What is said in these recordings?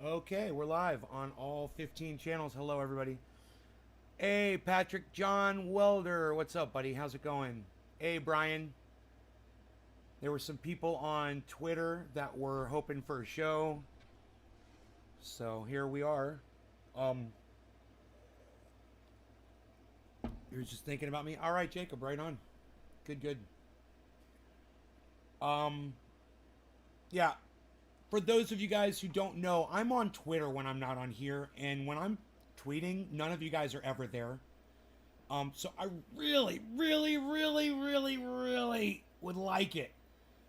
Okay, we're live on all 15 channels. Hello, everybody. Hey, Patrick John Welder. What's up, buddy? How's it going? Hey, Brian. There were some people on Twitter that were hoping for a show. So here we are. You're just thinking about me? All right, Jacob, right on. Good. Yeah. For those of you guys who don't know, I'm on Twitter when I'm not on here, and when I'm tweeting, none of you guys are ever there. So I really would like it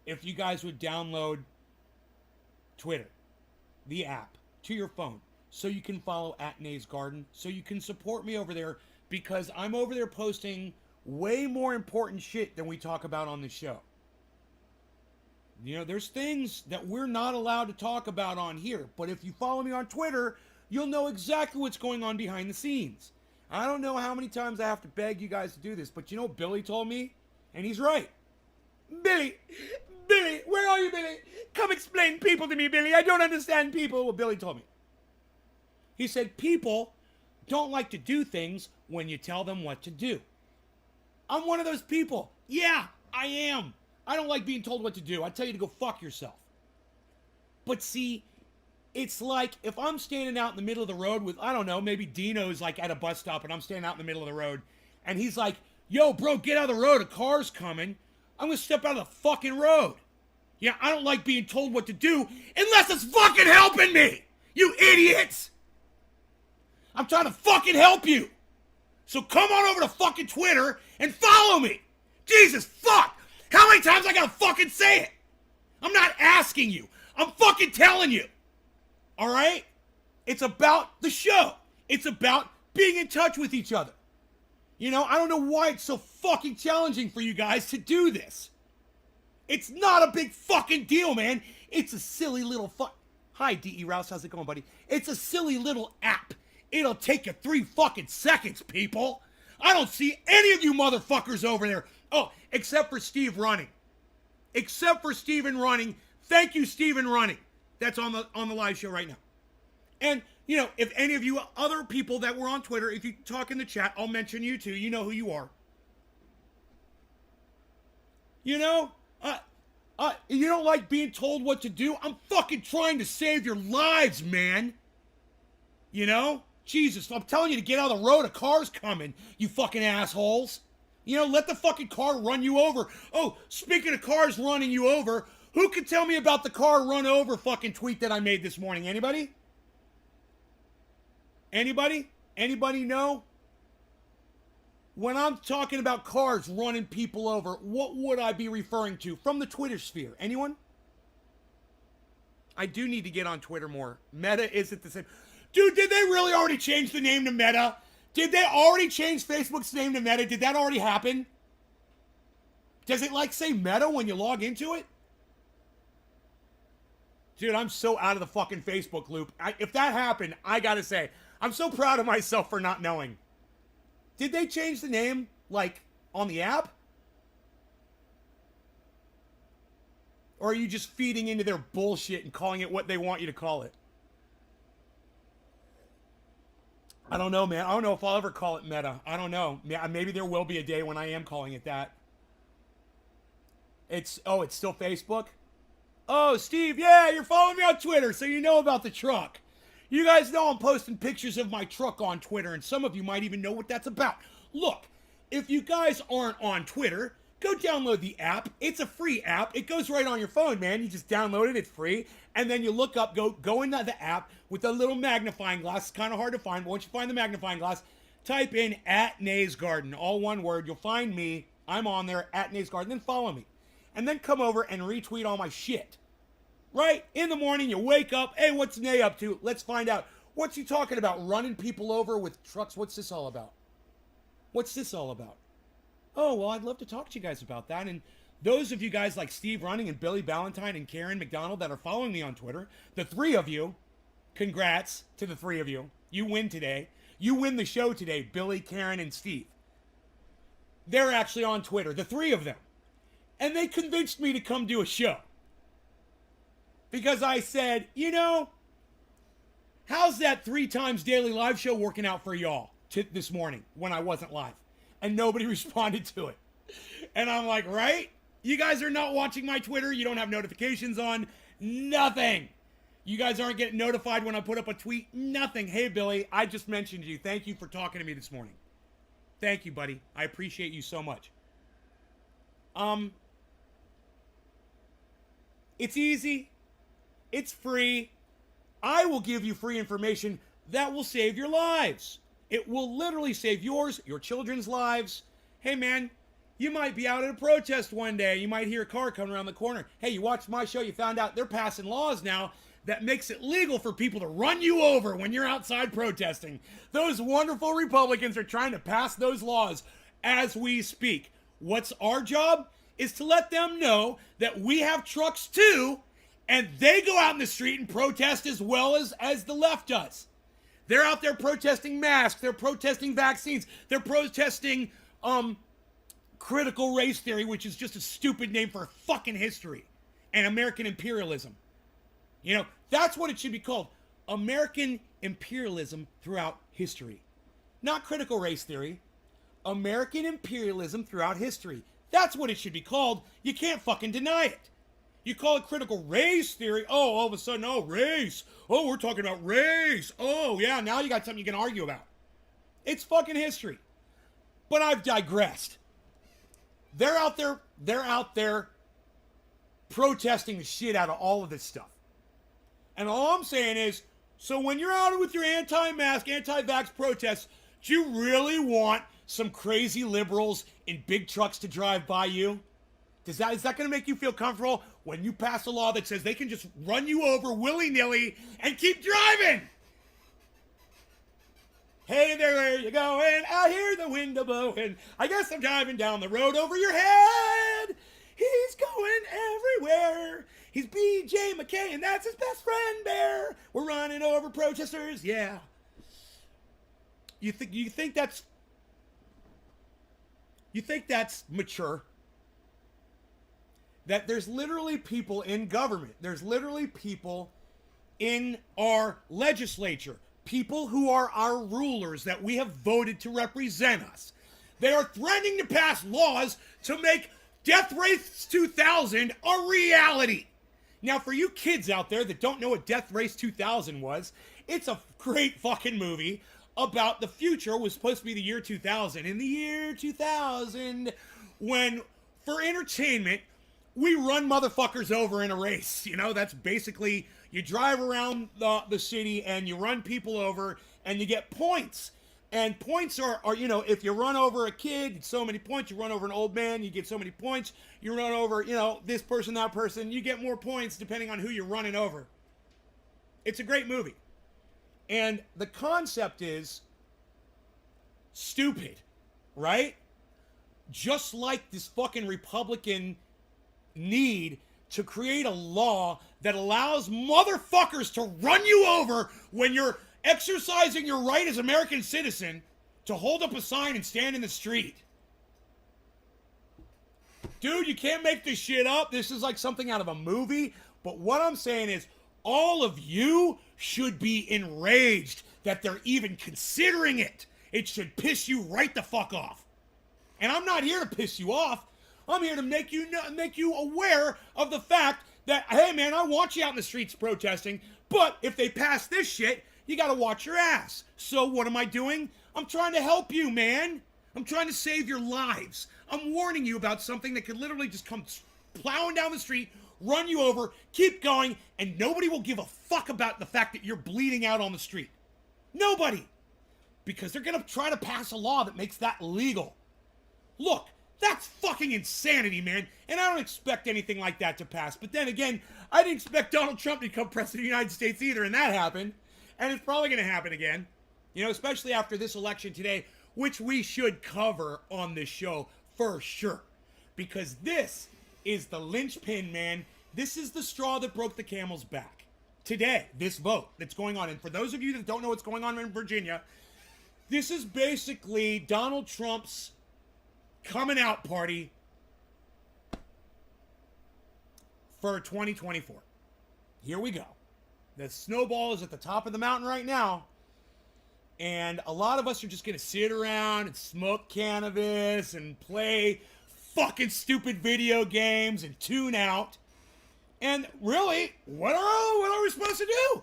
if you guys would download Twitter, the app, to your phone, so you can follow @NaysGarden, so you can support me over there, because I'm over there posting way more important shit than we talk about on the show. You know, there's things that we're not allowed to talk about on here. But if you follow me on Twitter, you'll know exactly what's going on behind the scenes. I don't know how many times I have to beg you guys to do this, but you know what Billy told me? And he's right. Billy, where are you, Billy? Come explain people to me, Billy. I don't understand people. Well, Billy told me. He said people don't like to do things when you tell them what to do. I'm one of those people. Yeah, I am. I don't like being told what to do. I tell you to go fuck yourself. But see, it's like if I'm standing out in the middle of the road with, I don't know, maybe Dino's like at a bus stop and I'm standing out in the middle of the road and he's like, yo, bro, get out of the road. A car's coming. I'm going to step out of the fucking road. Yeah, I don't like being told what to do unless it's fucking helping me. You idiots. I'm trying to fucking help you. So come on over to fucking Twitter and follow me. Jesus, fuck. How many times I gotta fucking say it? I'm not asking you. I'm fucking telling you. Alright? It's about the show. It's about being in touch with each other. You know, I don't know why it's so fucking challenging for you guys to do this. It's not a big fucking deal, man. It's a silly little Hi, D.E. Rouse. How's it going, buddy? It's a silly little app. It'll take you 3 fucking seconds, people. I don't see any of you motherfuckers over there. Oh, except for Steve Running. Except for Steven Running. Thank you, Steven Running. That's on the live show right now. And, you know, if any of you other people that were on Twitter, if you talk in the chat, I'll mention you too. You know who you are. You know, you don't like being told what to do? I'm fucking trying to save your lives, man. You know? Jesus, I'm telling you to get out of the road. A car's coming, you fucking assholes. You know, let the fucking car run you over. Oh, speaking of cars running you over, who can tell me about the car run over fucking tweet that I made this morning? Anybody? Anybody? Anybody know? When I'm talking about cars running people over, what would I be referring to from the Twitter sphere? Anyone? I do need to get on Twitter more. Meta isn't the same. Dude, did they really already change the name to Meta? Did they already change Facebook's name to Meta? Did that already happen? Does it like say Meta when you log into it? Dude, I'm so out of the fucking Facebook loop. If that happened, I gotta say, I'm so proud of myself for not knowing. Did they change the name, like, on the app? Or are you just feeding into their bullshit and calling it what they want you to call it? I don't know, man. I don't know if I'll ever call it Meta. I don't know. Maybe there will be a day when I am calling it that. It's still Facebook? Oh, Steve, yeah, you're following me on Twitter, so you know about the truck. You guys know I'm posting pictures of my truck on Twitter, and some of you might even know what that's about. Look, if you guys aren't on Twitter, go download the app. It's a free app. It goes right on your phone, man. You just download it. It's free. And then you look up, go into the app with a little magnifying glass. It's kind of hard to find, but once you find the magnifying glass, type in @NaysGarden, all one word. You'll find me. I'm on there, @NaysGarden. Then follow me. And then come over and retweet all my shit. Right? In the morning, you wake up. Hey, what's Nay up to? Let's find out. What's he talking about? Running people over with trucks? What's this all about? What's this all about? Oh, well, I'd love to talk to you guys about that. And those of you guys like Steve Running and Billy Ballantyne and Karen McDonald that are following me on Twitter, the 3 of you, congrats to the 3 of you. You win today. You win the show today, Billy, Karen, and Steve. They're actually on Twitter, the 3 of them. And they convinced me to come do a show. Because I said, you know, How's that 3 times daily live show working out for y'all this morning when I wasn't live? And nobody responded to it. And I'm like, right? You guys are not watching my Twitter. You don't have notifications on. Nothing. You guys aren't getting notified when I put up a tweet. Nothing. Hey, Billy, I just mentioned you. Thank you for talking to me this morning. Thank you, buddy. I appreciate you so much. It's easy. It's free. I will give you free information that will save your lives. It will literally save yours, your children's lives. Hey, man, you might be out at a protest one day. You might hear a car coming around the corner. Hey, you watched my show. You found out they're passing laws now that makes it legal for people to run you over when you're outside protesting. Those wonderful Republicans are trying to pass those laws as we speak. What's our job? Is to let them know that we have trucks too, and they go out in the street and protest as well as the left does. They're out there protesting masks. They're protesting vaccines. They're protesting critical race theory, which is just a stupid name for fucking history and American imperialism. You know, that's what it should be called. American imperialism throughout history. Not critical race theory. American imperialism throughout history. That's what it should be called. You can't fucking deny it. You call it critical race theory. Oh, all of a sudden, oh, race. Oh, we're talking about race. Oh, yeah, now you got something you can argue about. It's fucking history. But I've digressed. They're out there protesting the shit out of all of this stuff. And all I'm saying is, so when you're out with your anti-mask, anti-vax protests, do you really want some crazy liberals in big trucks to drive by you? Is that going to make you feel comfortable when you pass a law that says they can just run you over willy-nilly and keep driving? Hey there, where you going? I hear the window blowing. I guess I'm driving down the road over your head. He's going everywhere. He's B.J. McKay, and that's his best friend, Bear. We're running over protesters. Yeah. You think that's mature? That there's literally people in government. There's literally people in our legislature. People who are our rulers that we have voted to represent us. They are threatening to pass laws to make Death Race 2000 a reality. Now, for you kids out there that don't know what Death Race 2000 was, it's a great fucking movie about the future. It was supposed to be the year 2000. In the year 2000, when, for entertainment, we run motherfuckers over in a race. You know, that's basically, you drive around the city and you run people over and you get points. And points are, you know, if you run over a kid, it's so many points. You run over an old man, you get so many points. You run over, you know, this person, that person, you get more points depending on who you're running over. It's a great movie. And the concept is stupid, right? Just like this fucking Republican need to create a law that allows motherfuckers to run you over when you're exercising your right as American citizen to hold up a sign and stand in the street. Dude, you can't make this shit up. This is like something out of a movie. But what I'm saying is, all of you should be enraged that they're even considering it. It should piss you right the fuck off. And I'm not here to piss you off. I'm here to make you aware of the fact that, hey man, I want you out in the streets protesting, but if they pass this shit, you gotta watch your ass. So what am I doing? I'm trying to help you, man. I'm trying to save your lives. I'm warning you about something that could literally just come plowing down the street, run you over, keep going, and nobody will give a fuck about the fact that you're bleeding out on the street. Nobody. Because they're gonna try to pass a law that makes that legal. Look, that's fucking insanity, man. And I don't expect anything like that to pass. But then again, I didn't expect Donald Trump to become president of the United States either, and that happened. And it's probably going to happen again. You know, especially after this election today, which we should cover on this show for sure. Because this is the linchpin, man. This is the straw that broke the camel's back. Today, this vote that's going on. And for those of you that don't know what's going on in Virginia, this is basically Donald Trump's coming out party for 2024. Here we go. The snowball is at the top of the mountain right now. And a lot of us are just going to sit around and smoke cannabis and play fucking stupid video games and tune out. And really, what are we supposed to do? Are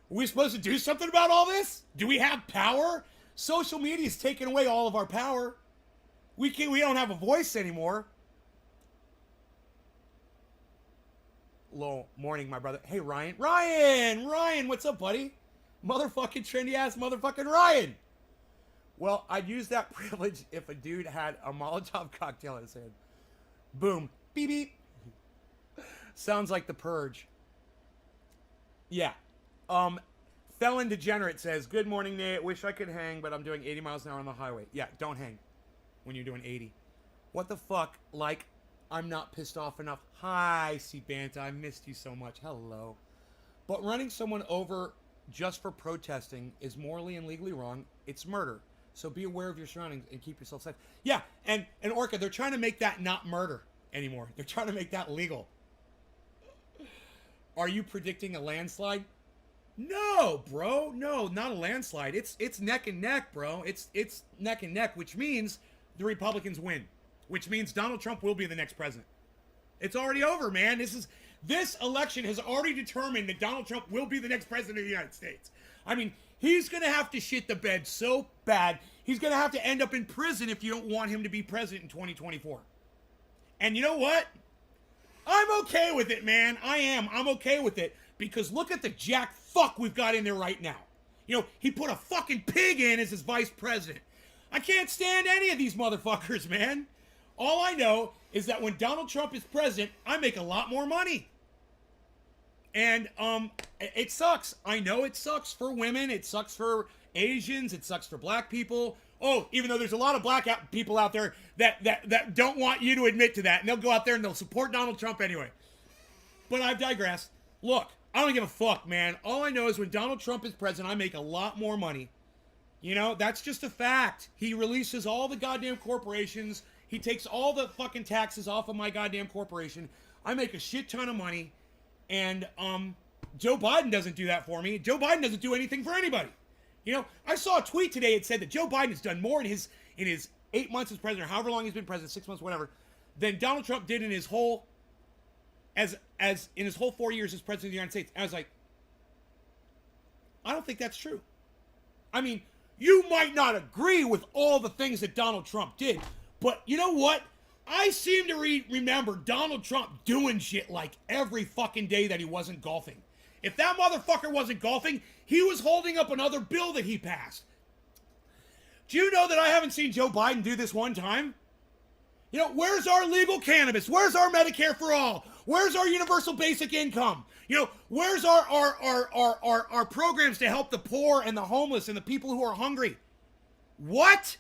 we supposed to do something about all this? Do we have power? Social media's taken away all of our power. We don't have a voice anymore. Low morning, my brother. Hey, Ryan, what's up, buddy? Motherfucking trendy ass motherfucking Ryan. Well, I'd use that privilege if a dude had a Molotov cocktail in his hand. Boom. Beep beep. Sounds like The Purge. Yeah. Felon Degenerate says, good morning, Nate. Wish I could hang, but I'm doing 80 miles an hour on the highway. Yeah, don't hang when you're doing 80. What the fuck? Like, I'm not pissed off enough. Hi, C-Banta. I missed you so much. Hello. But running someone over just for protesting is morally and legally wrong. It's murder. So be aware of your surroundings and keep yourself safe. Yeah, and Orca, they're trying to make that not murder anymore. They're trying to make that legal. Are you predicting a landslide? No, bro. No, not a landslide. It's neck and neck, bro. It's neck and neck, which means the Republicans win. Which means Donald Trump will be the next president. It's already over, man. This election has already determined that Donald Trump will be the next president of the United States. I mean, he's going to have to shit the bed so bad, he's going to have to end up in prison if you don't want him to be president in 2024. And you know what? I'm okay with it, man. I'm okay with it. Because look at the jack fuck we've got in there right now. You know, he put a fucking pig in as his vice president. I can't stand any of these motherfuckers, man. All I know is that when Donald Trump is president, I make a lot more money. And it sucks. I know it sucks for women. It sucks for Asians. It sucks for black people. Oh, even though there's a lot of black people out there that don't want you to admit to that. And they'll go out there and they'll support Donald Trump anyway. But I've digressed. Look, I don't give a fuck, man. All I know is when Donald Trump is president, I make a lot more money. You know, that's just a fact. He releases all the goddamn corporations. He takes all the fucking taxes off of my goddamn corporation. I make a shit ton of money. And Joe Biden doesn't do that for me. Joe Biden doesn't do anything for anybody. You know, I saw a tweet today. It said that Joe Biden has done more in his 8 months as president, or however long he's been president, 6 months, whatever, than Donald Trump did in his whole as in his whole 4 years as president of the United States. And I was like, I don't think that's true. I mean, you might not agree with all the things that Donald Trump did, but you know what? I seem to remember Donald Trump doing shit like every fucking day that he wasn't golfing. If that motherfucker wasn't golfing, he was holding up another bill that he passed. Do you know that I haven't seen Joe Biden do this one time? You know, where's our legal cannabis? Where's our Medicare for all? Where's our universal basic income? You know, where's our programs to help the poor and the homeless and the people who are hungry? What?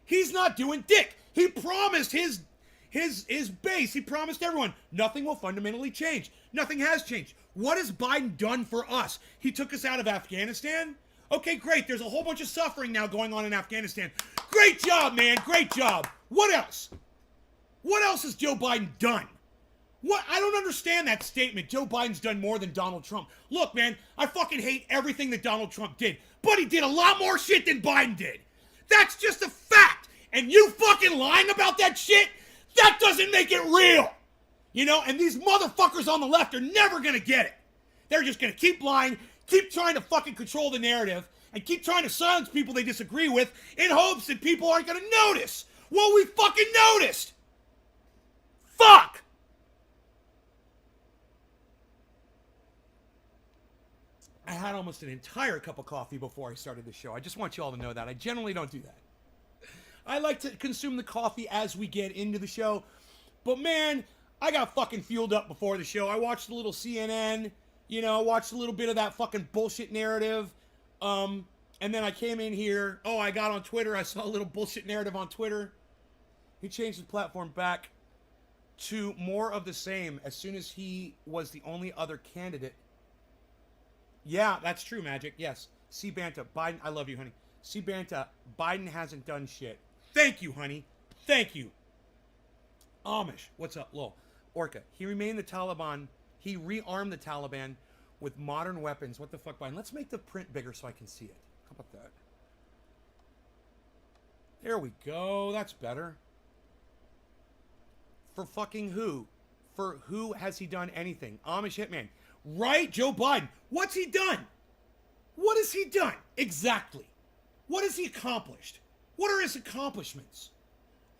He's not doing dick. He promised his base. He promised everyone nothing will fundamentally change. Nothing has changed. What has Biden done for us? He took us out of Afghanistan. Okay, great. There's a whole bunch of suffering now going on in Afghanistan. Great job, man. Great job. What else? What else has Joe Biden done? What? I don't understand that statement. Joe Biden's done more than Donald Trump. Look, man, I fucking hate everything that Donald Trump did, but he did a lot more shit than Biden did. That's just a fact. And you fucking lying about that shit, that doesn't make it real. You know, and these motherfuckers on the left are never gonna get it. They're just gonna keep lying, keep trying to fucking control the narrative, and keep trying to silence people they disagree with in hopes that people aren't gonna notice. Well, we fucking noticed. Fuck! I had almost an entire cup of coffee before I started the show. I just want you all to know that. I generally don't do that. I like to consume the coffee as we get into the show. But man, I got fucking fueled up before the show. I watched a little CNN, you know, watched a little bit of that fucking bullshit narrative. And then I came in here. Oh, I got on Twitter. I saw a little bullshit narrative on Twitter. He changed his platform back to more of the same as soon as he was the only other candidate. Yeah, that's true, Magic. Yes. C-Banta, Biden, I love you, honey. C-Banta, Biden hasn't done shit. Thank you, honey. Thank you. Amish, what's up? Lol. Orca, he remained the Taliban. He rearmed the Taliban with modern weapons. What the fuck, Biden? Let's make the print bigger so I can see it. How about that? There we go. That's better. For fucking who? For who has he done anything? Amish Hitman. Right, Joe Biden. What's he done? What has he done? Exactly. What has he accomplished? What are his accomplishments?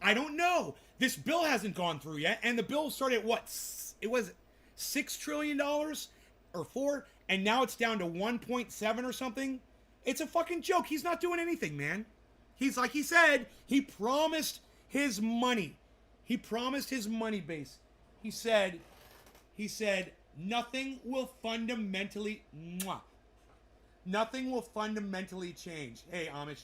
I don't know. This bill hasn't gone through yet, and the bill started at what? It was $6 trillion or $4, and now it's down to 1.7 or something. It's a fucking joke. He's not doing anything, man. He's like he said, he promised his money. He promised his money base. He said, nothing will fundamentally, nothing will fundamentally change. Hey, Amish.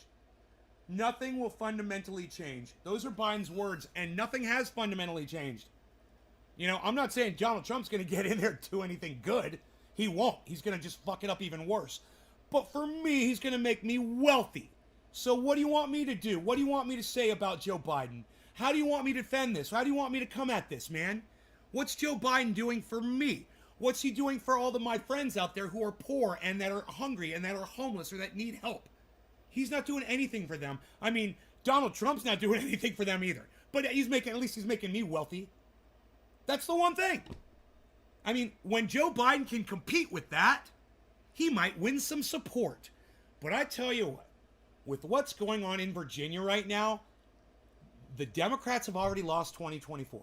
Nothing will fundamentally change. Those are Biden's words, and nothing has fundamentally changed. You know, I'm not saying Donald Trump's going to get in there and do anything good. He won't. He's going to just fuck it up even worse. But for me, he's going to make me wealthy. So what do you want me to do? What do you want me to say about Joe Biden? How do you want me to defend this? How do you want me to come at this, man? What's Joe Biden doing for me? What's he doing for all of my friends out there who are poor and that are hungry and that are homeless or that need help? He's not doing anything for them. I mean, Donald Trump's not doing anything for them either. But at least he's making me wealthy. That's the one thing. I mean, when Joe Biden can compete with that, he might win some support. But I tell you what, with what's going on in Virginia right now, the Democrats have already lost 2024.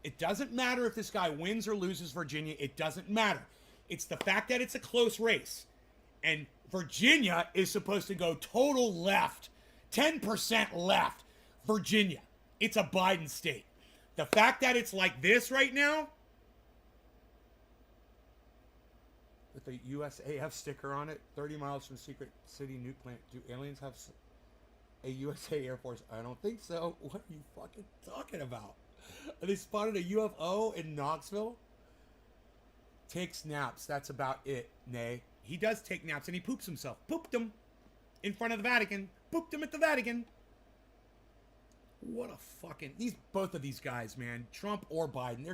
It doesn't matter if this guy wins or loses Virginia. It doesn't matter. It's the fact that it's a close race. And Virginia is supposed to go total left. 10% left. Virginia. It's a Biden state. The fact that it's like this right now, with the USAF sticker on it, 30 miles from Secret City nuke plant, do aliens have a USA Air Force? I don't think so. What are you fucking talking about? They spotted a UFO in Knoxville? Takes naps. That's about it, Nay. He does take naps and he poops himself. Pooped him in front of the Vatican. Pooped him at the Vatican. What a fucking... both of these guys, man. Trump or Biden.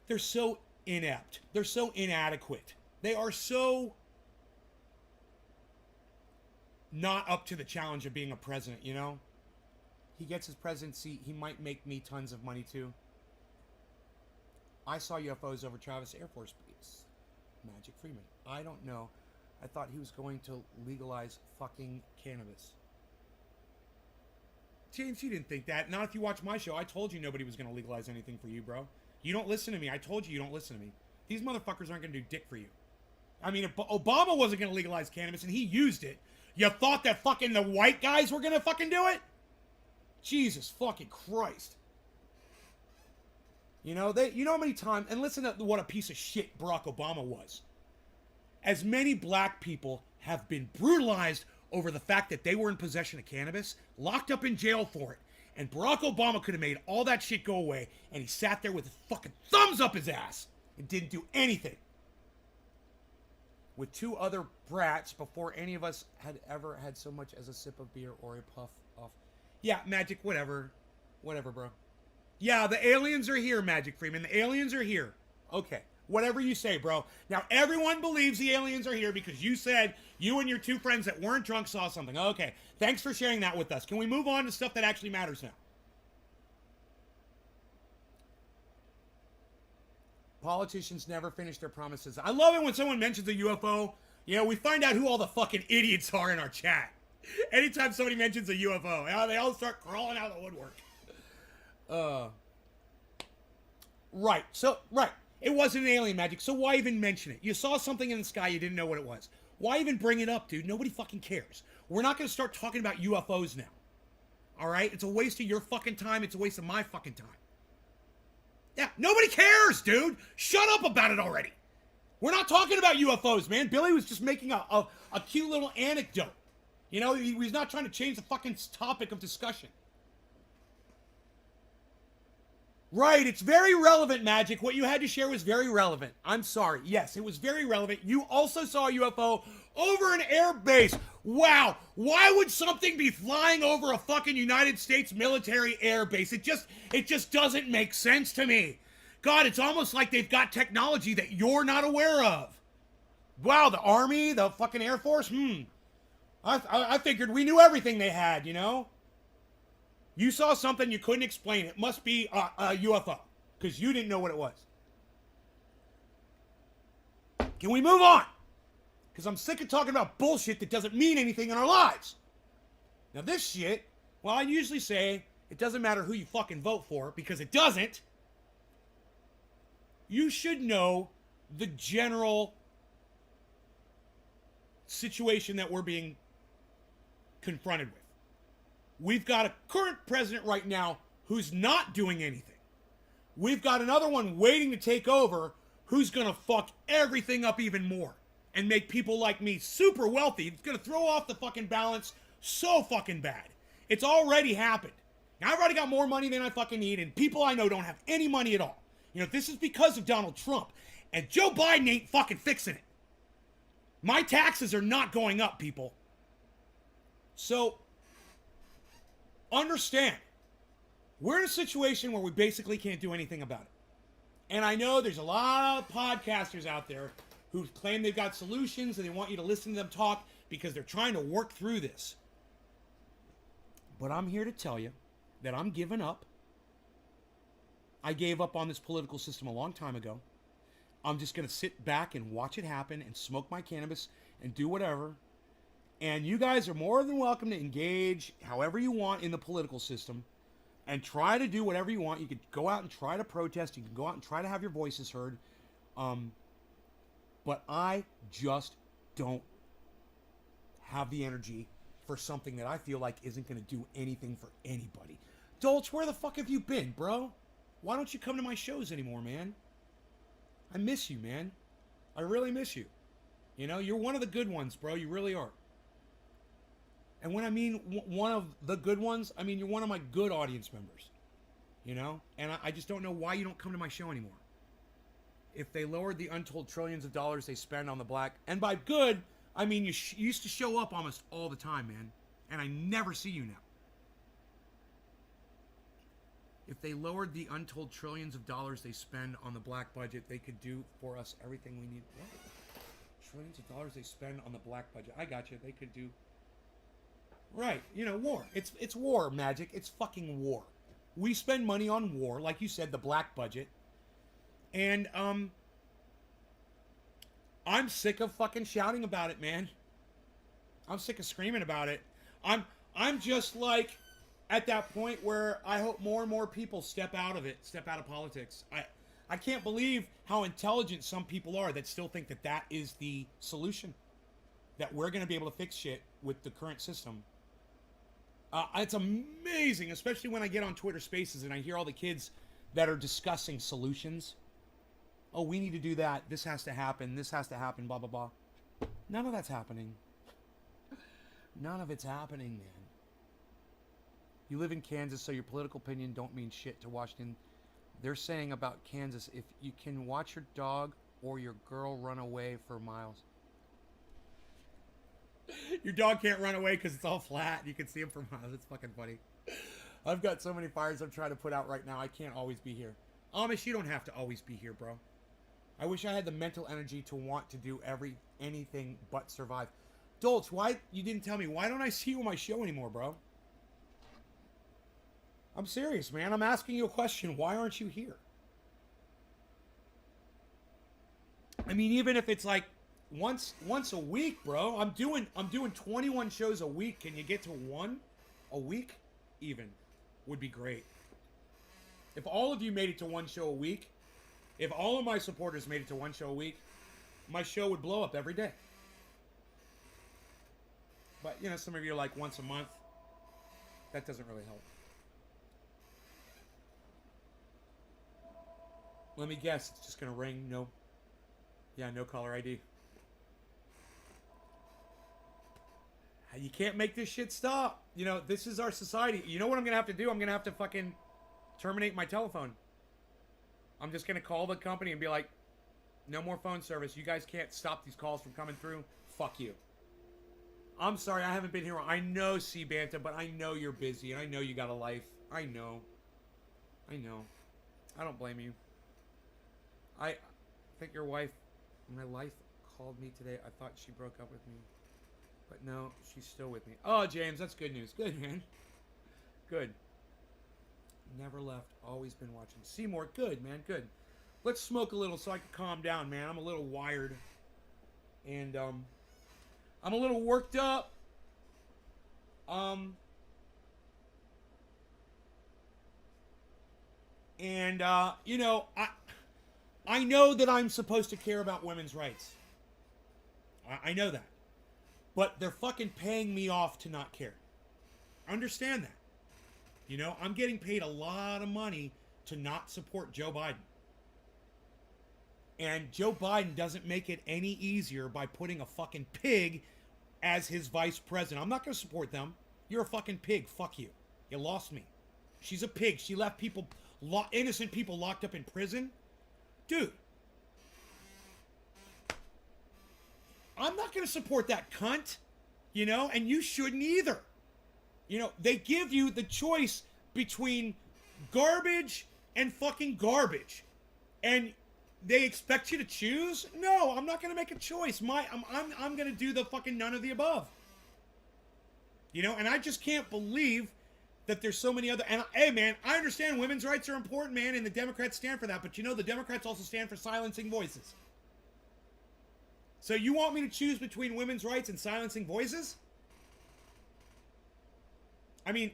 They're so inept. They're so inadequate. They are so not up to the challenge of being a president, you know? He gets his presidency. He might make me tons of money, too. I saw UFOs over Travis Air Force Base. Magic Freeman. I don't know. I thought he was going to legalize fucking cannabis. James, you didn't think that. Not if you watch my show. I told you nobody was going to legalize anything for you, bro. You don't listen to me. I told you don't listen to me. These motherfuckers aren't going to do dick for you. I mean, if Obama wasn't going to legalize cannabis and he used it, you thought that fucking the white guys were going to fucking do it? Jesus fucking Christ. You know, you know how many times, and listen to what a piece of shit Barack Obama was. As many black people have been brutalized over the fact that they were in possession of cannabis, locked up in jail for it. And Barack Obama could have made all that shit go away, and he sat there with his fucking thumbs up his ass and didn't do anything. With two other brats before any of us had ever had so much as a sip of beer or a puff of... Yeah, Magic, whatever. Whatever, bro. Yeah, the aliens are here, Magic Freeman. The aliens are here. Okay. Whatever you say, bro. Now, everyone believes the aliens are here because you said you and your two friends that weren't drunk saw something. Okay. Thanks for sharing that with us. Can we move on to stuff that actually matters now? Politicians never finish their promises. I love it when someone mentions a UFO. You know, we find out who all the fucking idiots are in our chat. Anytime somebody mentions a UFO, they all start crawling out of the woodwork. Right. So, right. It wasn't an alien, Magic, so why even mention it? You saw something in the sky, you didn't know what it was. Why even bring it up, dude? Nobody fucking cares. We're not going to start talking about UFOs now. All right? It's a waste of your fucking time. It's a waste of my fucking time. Yeah, nobody cares, dude. Shut up about it already. We're not talking about UFOs, man. Billy was just making a cute little anecdote. You know, he was not trying to change the fucking topic of discussion. Right, it's very relevant, Magic. What you had to share was very relevant. I'm sorry. Yes, it was very relevant. You also saw a UFO over an air base. Wow. Why would something be flying over a fucking United States military air base? It just doesn't make sense to me. God, it's almost like they've got technology that you're not aware of. Wow, the Army, the fucking Air Force, I figured we knew everything they had, you know? You saw something you couldn't explain. It must be a UFO because you didn't know what it was. Can we move on? Because I'm sick of talking about bullshit that doesn't mean anything in our lives. Now this shit, well, I usually say it doesn't matter who you fucking vote for because it doesn't. You should know the general situation that we're being confronted with. We've got a current president right now who's not doing anything. We've got another one waiting to take over who's going to fuck everything up even more and make people like me super wealthy. It's going to throw off the fucking balance so fucking bad. It's already happened. Now, I've already got more money than I fucking need, and people I know don't have any money at all. You know, this is because of Donald Trump. And Joe Biden ain't fucking fixing it. My taxes are not going up, people. So, understand, we're in a situation where we basically can't do anything about it. And I know there's a lot of podcasters out there who claim they've got solutions and they want you to listen to them talk because they're trying to work through this. But I'm here to tell you that I'm giving up. I gave up on this political system a long time ago. I'm just going to sit back and watch it happen and smoke my cannabis and do whatever. And you guys are more than welcome to engage however you want in the political system and try to do whatever you want. You could go out and try to protest. You can go out and try to have your voices heard. But I just don't have the energy for something that I feel like isn't going to do anything for anybody. Dolch, where the fuck have you been, bro? Why don't you come to my shows anymore, man? I miss you, man. I really miss you. You know, you're one of the good ones, bro. You really are. And when I mean one of the good ones, I mean you're one of my good audience members. You know? And I just don't know why you don't come to my show anymore. If they lowered the untold trillions of dollars they spend on the black, and by good, I mean you used to show up almost all the time, man. And I never see you now. If they lowered the untold trillions of dollars they spend on the black budget, they could do for us everything we need. What? Trillions of dollars they spend on the black budget. I got you. They could do... Right. You know, war. It's war, Magic. It's fucking war. We spend money on war, like you said, the black budget. And, I'm sick of fucking shouting about it, man. I'm sick of screaming about it. I'm just like... at that point where I hope more and more people step out of it, step out of politics. I can't believe how intelligent some people are that still think that that is the solution. That we're going to be able to fix shit with the current system. It's amazing, especially when I get on Twitter Spaces and I hear all the kids that are discussing solutions. Oh, we need to do that. This has to happen. This has to happen, blah, blah, blah. None of that's happening. None of it's happening, man. You live in Kansas, so your political opinion don't mean shit to Washington. They're saying about Kansas, if you can watch your dog or your girl run away for miles. Your dog can't run away because it's all flat. You can see him for miles. It's fucking funny. I've got so many fires I'm trying to put out right now. I can't always be here. Amish, you don't have to always be here, bro. I wish I had the mental energy to want to do anything but survive. Dolch, why you didn't tell me? Why don't I see you on my show anymore, bro? I'm serious, man. I'm asking you a question. Why aren't you here? I mean, even if it's like once a week, bro. I'm doing 21 shows a week. Can you get to one a week? Even would be great. If all of you made it to one show a week, if all of my supporters made it to one show a week, my show would blow up every day. But, you know, some of you are like once a month. That doesn't really help. Let me guess, it's just going to ring. No. Yeah, no caller ID. You can't make this shit stop. You know, this is our society. You know what I'm going to have to do? I'm going to have to fucking terminate my telephone. I'm just going to call the company and be like, no more phone service. You guys can't stop these calls from coming through. Fuck you. I'm sorry, I haven't been here. I know, C-Banta, but I know you're busy, and I know you got a life. I know. I don't blame you. I think your wife, my wife called me today. I thought she broke up with me. But no, she's still with me. Oh, James, that's good news. Good, man. Good. Never left. Always been watching. Seymour, good, man. Good. Let's smoke a little so I can calm down, man. I'm a little wired. And, I'm a little worked up. And, you know, I know that I'm supposed to care about women's rights. I know that. But they're fucking paying me off to not care. Understand that. You know, I'm getting paid a lot of money to not support Joe Biden. And Joe Biden doesn't make it any easier by putting a fucking pig as his vice president. I'm not going to support them. You're a fucking pig. Fuck you. You lost me. She's a pig. She left people, innocent people locked up in prison. Dude. I'm not going to support that cunt, you know, and you shouldn't either. You know, they give you the choice between garbage and fucking garbage. And they expect you to choose? No, I'm not going to make a choice. I'm going to do the fucking none of the above. You know, and I just can't believe that there's so many other... And, hey, man, I understand women's rights are important, man, and the Democrats stand for that. But, you know, the Democrats also stand for silencing voices. So you want me to choose between women's rights and silencing voices? I mean,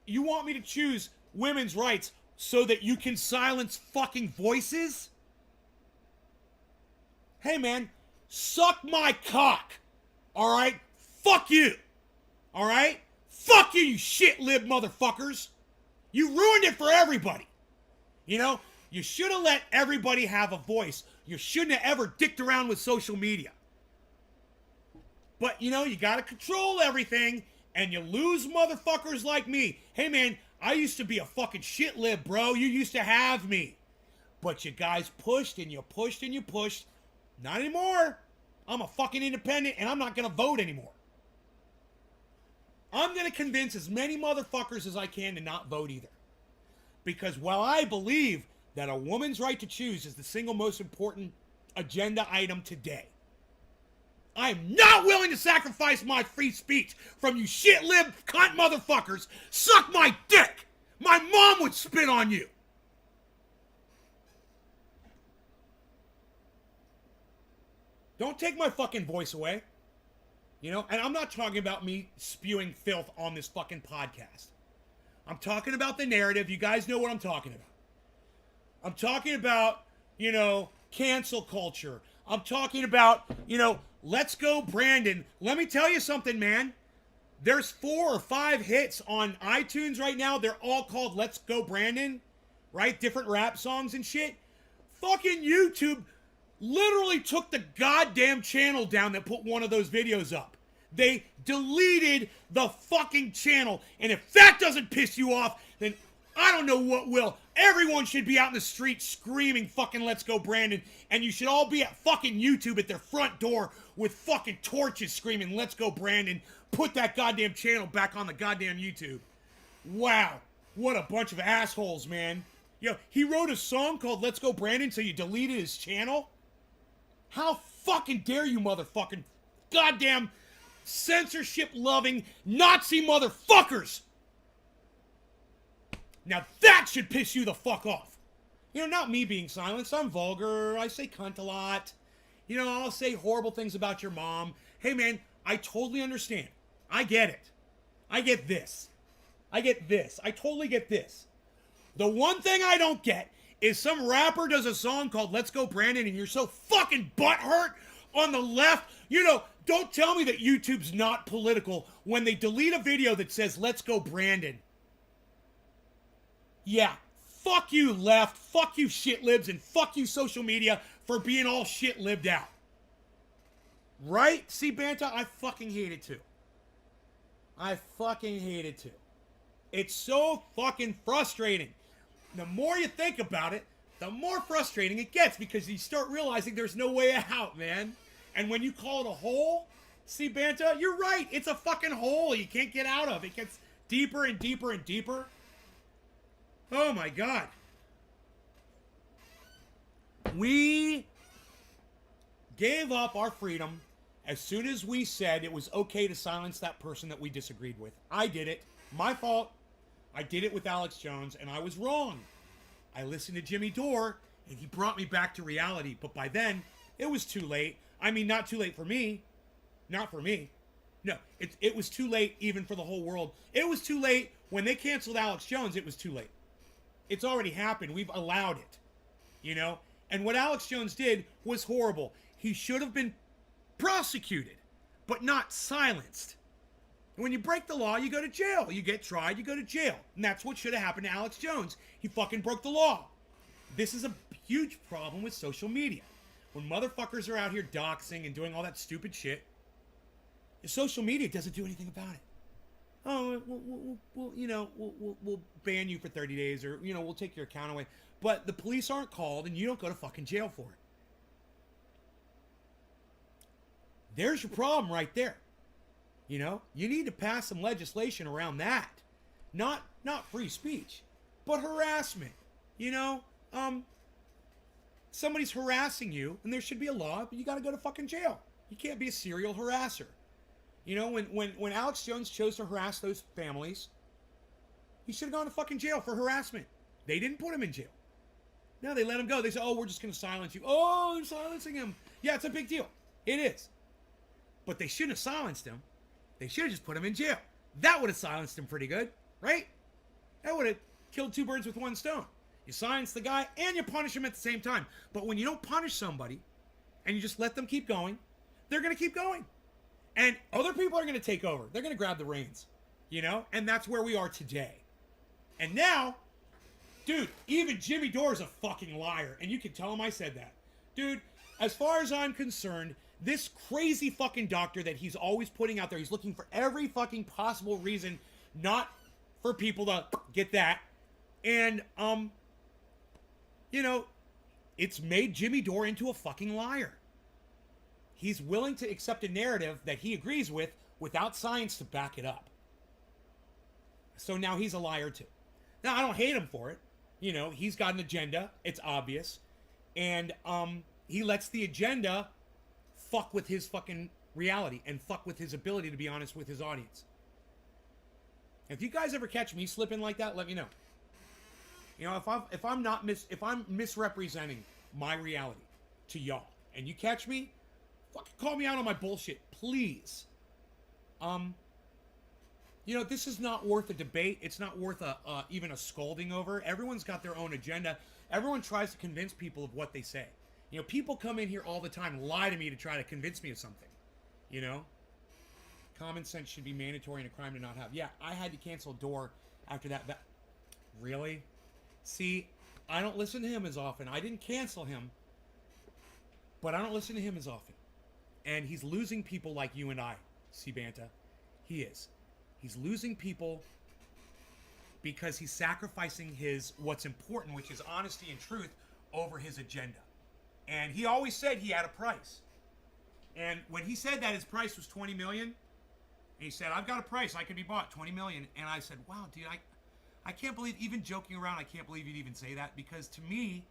you want me to choose women's rights so that you can silence fucking voices? Hey, man, suck my cock. All right? Fuck you. All right? Fuck you, you shit-lib motherfuckers. You ruined it for everybody. You know? You should have let everybody have a voice. You shouldn't have ever dicked around with social media. But, you know, you got to control everything, and you lose motherfuckers like me. Hey, man, I used to be a fucking shit lib, bro. You used to have me. But you guys pushed, and you pushed, and you pushed. Not anymore. I'm a fucking independent, and I'm not going to vote anymore. I'm going to convince as many motherfuckers as I can to not vote either. Because while I believe that a woman's right to choose is the single most important agenda item today, I am not willing to sacrifice my free speech from you shit-lib cunt motherfuckers. Suck my dick! My mom would spit on you! Don't take my fucking voice away. You know, and I'm not talking about me spewing filth on this fucking podcast. I'm talking about the narrative. You guys know what I'm talking about. I'm talking about, you know, cancel culture. I'm talking about, you know, let's go Brandon. Let me tell you something, man. There's 4 or 5 hits on iTunes right now. They're all called Let's Go Brandon, right? Different rap songs and shit. Fucking YouTube literally took the goddamn channel down that put one of those videos up. They deleted the fucking channel. And if that doesn't piss you off, then I don't know what will. Everyone should be out in the street screaming fucking Let's Go Brandon. And you should all be at fucking YouTube at their front door with fucking torches screaming Let's Go Brandon. Put that goddamn channel back on the goddamn YouTube. Wow. What a bunch of assholes, man. Yo, he wrote a song called Let's Go Brandon, so you deleted his channel? How fucking dare you, motherfucking goddamn censorship-loving Nazi motherfuckers! Now that should piss you the fuck off. You know, not me being silenced. I'm vulgar. I say cunt a lot. You know, I'll say horrible things about your mom. Hey, man, I totally understand. I get it. I get this. I get this. I totally get this. The one thing I don't get is some rapper does a song called Let's Go Brandon and you're so fucking butthurt on the left. You know, don't tell me that YouTube's not political when they delete a video that says Let's Go Brandon. Yeah, fuck you left, fuck you shit libs, and fuck you social media for being all shit lived out. Right? See, Banta, I fucking hate it too. I fucking hate it too. It's so fucking frustrating. The more you think about it, the more frustrating it gets because you start realizing there's no way out, man. And when you call it a hole, see, Banta, you're right. It's a fucking hole you can't get out of. It gets deeper and deeper and deeper. Oh my God. We gave up our freedom as soon as we said it was okay to silence that person that we disagreed with. I did it. My fault. I did it with Alex Jones, and I was wrong. I listened to Jimmy Dore, and he brought me back to reality. But by then, it was too late. I mean, not too late for me. Not for me. No, it was too late even for the whole world. It was too late when they canceled Alex Jones. It was too late. It's already happened. We've allowed it, you know? And what Alex Jones did was horrible. He should have been prosecuted, but not silenced. When you break the law, you go to jail. You get tried, you go to jail. And that's what should have happened to Alex Jones. He fucking broke the law. This is a huge problem with social media. When motherfuckers are out here doxing and doing all that stupid shit, social media doesn't do anything about it. Oh, we'll ban you for 30 days, or, we'll take your account away. But the police aren't called, and you don't go to fucking jail for it. There's your problem right there. You need to pass some legislation around that. Not free speech, but harassment. Somebody's harassing you, and there should be a law, but you got to go to fucking jail. You can't be a serial harasser. When Alex Jones chose to harass those families, he should have gone to fucking jail for harassment. They didn't put him in jail. No, they let him go. They said, oh, we're just going to silence you. Oh, they're silencing him. Yeah, it's a big deal. It is. But they shouldn't have silenced him. They should have just put him in jail. That would have silenced him pretty good, right? That would have killed two birds with one stone. You silence the guy and you punish him at the same time. But when you don't punish somebody and you just let them keep going, they're going to keep going. And other people are going to take over. They're going to grab the reins, And that's where we are today. And now, dude, even Jimmy Dore is a fucking liar. And you can tell him I said that. Dude, as far as I'm concerned, this crazy fucking doctor that he's always putting out there, he's looking for every fucking possible reason not for people to get that. And, it's made Jimmy Dore into a fucking liar. He's willing to accept a narrative that he agrees with without science to back it up. So now he's a liar too. Now, I don't hate him for it. He's got an agenda. It's obvious. And he lets the agenda fuck with his fucking reality and fuck with his ability to be honest with his audience. If you guys ever catch me slipping like that, let me know. If I'm misrepresenting my reality to y'all, and you catch me, fucking call me out on my bullshit, please. This is not worth a debate. It's not worth even a scolding over. Everyone's got their own agenda. Everyone tries to convince people of what they say. People come in here all the time, lie to me to try to convince me of something. Common sense should be mandatory and a crime to not have. Yeah, I had to cancel Dore after that. Really? See, I don't listen to him as often. I didn't cancel him, but I don't listen to him as often. And he's losing people like you and I, C-Banta. He is. He's losing people because he's sacrificing what's important, which is honesty and truth, over his agenda. And he always said he had a price. And when he said that his price was $20 million, and he said, I've got a price, I can be bought, $20 million. And I said, wow, dude, I can't believe, even joking around, I can't believe you'd even say that, because to me,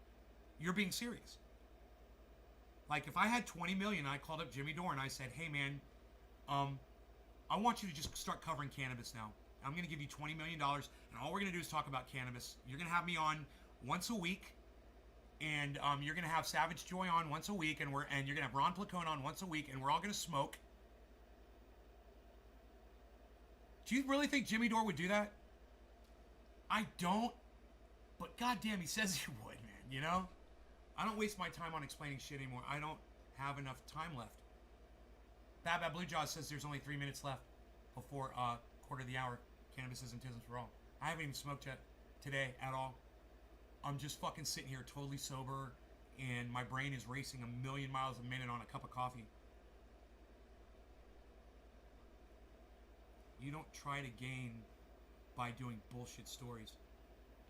you're being serious. Like, if I had $20 million, I called up Jimmy Dore and I said, hey, man, I want you to just start covering cannabis now. I'm going to give you $20 million, and all we're going to do is talk about cannabis. You're going to have me on once a week, and you're going to have Savage Joy on once a week, and you're going to have Ron Placone on once a week, and we're all going to smoke. Do you really think Jimmy Dore would do that? I don't, but goddamn, he says he would, man, I don't waste my time on explaining shit anymore. I don't have enough time left. Bad Blue Jaws says there's only 3 minutes left before quarter of the hour. Cannabis isn't tism for all. I haven't even smoked yet today at all. I'm just fucking sitting here totally sober, and my brain is racing 1,000,000 miles a minute on a cup of coffee. You don't try to gain by doing bullshit stories.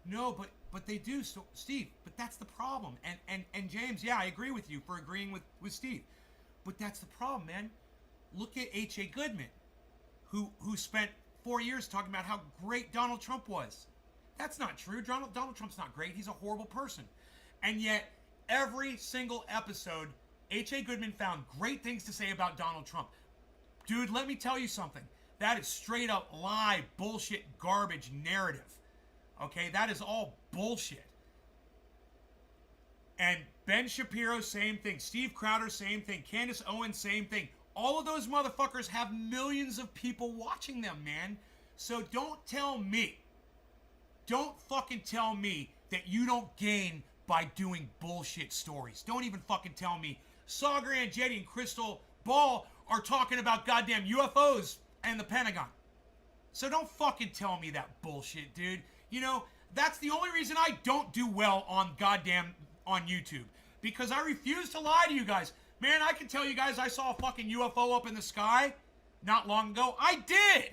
No, but they do, so, Steve. But that's the problem. And James, yeah, I agree with you for agreeing with Steve. But that's the problem, man. Look at H.A. Goodman, who spent 4 years talking about how great Donald Trump was. That's not true. Donald Trump's not great. He's a horrible person. And yet, every single episode, H.A. Goodman found great things to say about Donald Trump. Dude, let me tell you something. That is straight up lie, bullshit, garbage narrative. Okay, that is all bullshit. And Ben Shapiro, same thing. Steve Crowder, same thing. Candace Owens, same thing. All of those motherfuckers have millions of people watching them, man. So don't fucking tell me that you don't gain by doing bullshit stories. Don't even fucking tell me Sagar Andretti and Crystal Ball are talking about goddamn UFOs and the Pentagon. So don't fucking tell me that bullshit, dude. You know, that's the only reason I don't do well on YouTube. Because I refuse to lie to you guys. Man, I can tell you guys I saw a fucking UFO up in the sky not long ago. I did.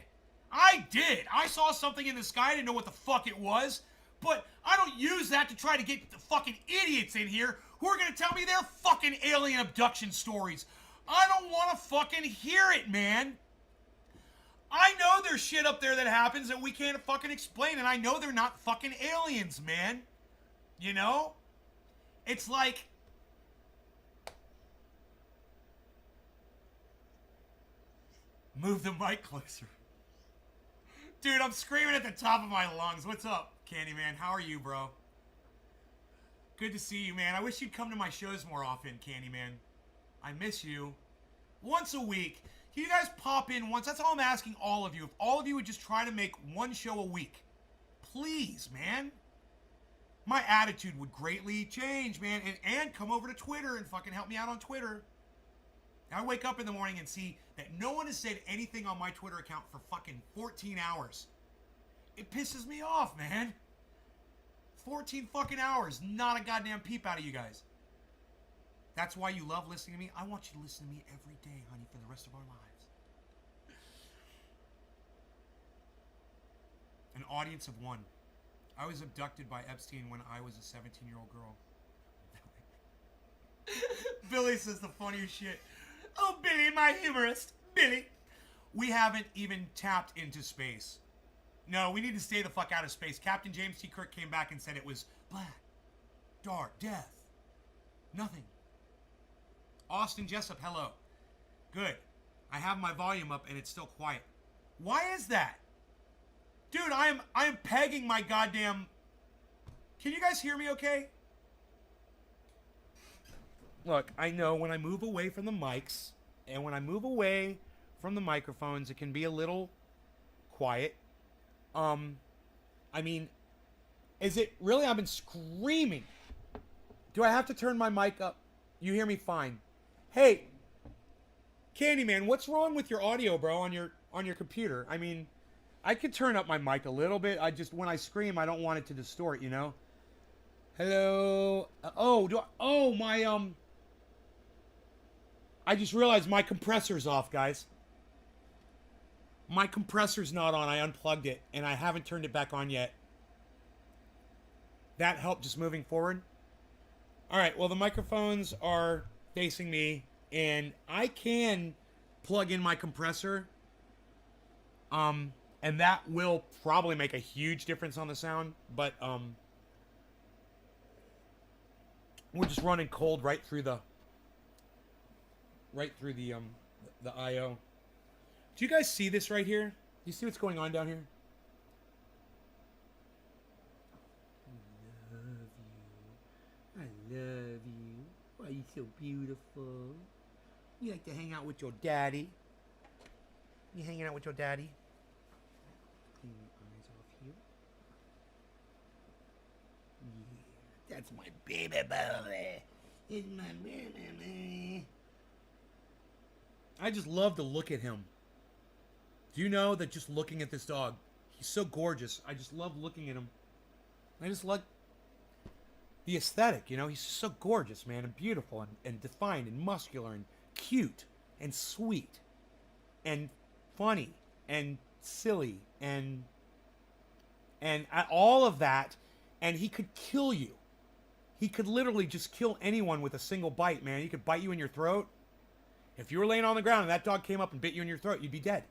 I saw something in the sky. I didn't know what the fuck it was. But I don't use that to try to get the fucking idiots in here who are going to tell me their fucking alien abduction stories. I don't want to fucking hear it, man. I know there's shit up there that happens that we can't fucking explain, and I know they're not fucking aliens, man. You know? It's like... Move the mic closer. Dude, I'm screaming at the top of my lungs. What's up, Candyman? How are you, bro? Good to see you, man. I wish you'd come to my shows more often, Candyman. I miss you. Once a week. Can you guys pop in once? That's all I'm asking all of you. If all of you would just try to make one show a week. Please, man. My attitude would greatly change, man. And come over to Twitter and fucking help me out on Twitter. I wake up in the morning and see that no one has said anything on my Twitter account for fucking 14 hours. It pisses me off, man. 14 fucking hours. Not a goddamn peep out of you guys. That's why you love listening to me. I want you to listen to me every day, honey, for the rest of our lives. An audience of one. I was abducted by Epstein when I was a 17-year-old girl. Billy says the funniest shit. Oh, Billy, my humorist. Billy. We haven't even tapped into space. No, we need to stay the fuck out of space. Captain James T. Kirk came back and said it was black, dark, death, nothing. Austin Jessup, hello. Good. I have my volume up and it's still quiet. Why is that? Dude, I am pegging my goddamn... Can you guys hear me okay? Look, I know when I move away from the mics and when I move away from the microphones, it can be a little quiet. I mean, is it really? I've been screaming. Do I have to turn my mic up? You hear me fine. Hey, Candyman, what's wrong with your audio, bro, on your computer? I mean, I could turn up my mic a little bit. I just, when I scream, I don't want it to distort, you know? Hello? I just realized my compressor's off, guys. My compressor's not on. I unplugged it, and I haven't turned it back on yet. That helped just moving forward? All right, well, the microphones are facing me, and I can plug in my compressor. And that will probably make a huge difference on the sound, but we're just running cold right through the IO. Do you guys see this right here? Do you see what's going on down here? I love you. Why are you so beautiful? You like to hang out with your daddy? You hanging out with your daddy? Clean your eyes off here. Yeah, that's my baby boy. It's my baby. I just love to look at him. Do you know that just looking at this dog, he's so gorgeous. I just love looking at him. I just like the aesthetic, you know? He's just so gorgeous, man, and beautiful, and defined, and muscular, and cute, and sweet, and funny, and silly, and all of that, and he could kill you. He could literally just kill anyone with a single bite, man. He could bite you in your throat. If you were laying on the ground and that dog came up and bit you in your throat, you'd be dead.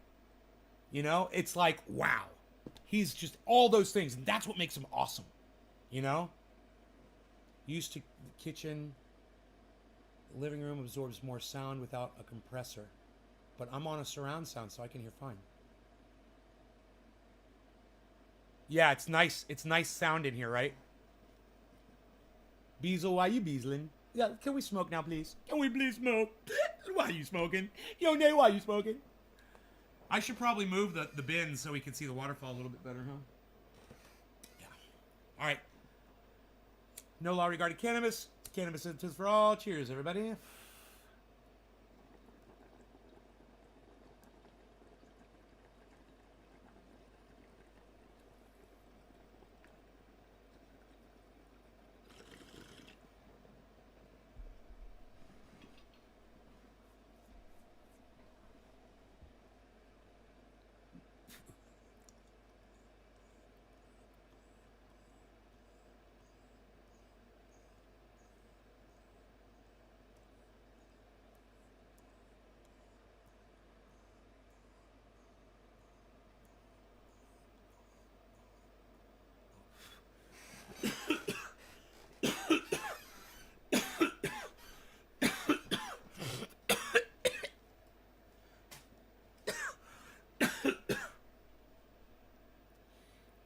You know? It's like, wow. He's just all those things, and that's what makes him awesome. You know? Used to the kitchen, living room absorbs more sound without a compressor. But I'm on a surround sound, so I can hear fine. Yeah, it's nice. It's nice sound in here, right? Beazle, why you beazling? Yeah, can we smoke now, please? Can we please smoke? Why are you smoking? Yo, Nay, why are you smoking? I should probably move the bins so we can see the waterfall a little bit better, huh? Yeah. All right. No law regarding cannabis. Cannabis is for all. Cheers, everybody.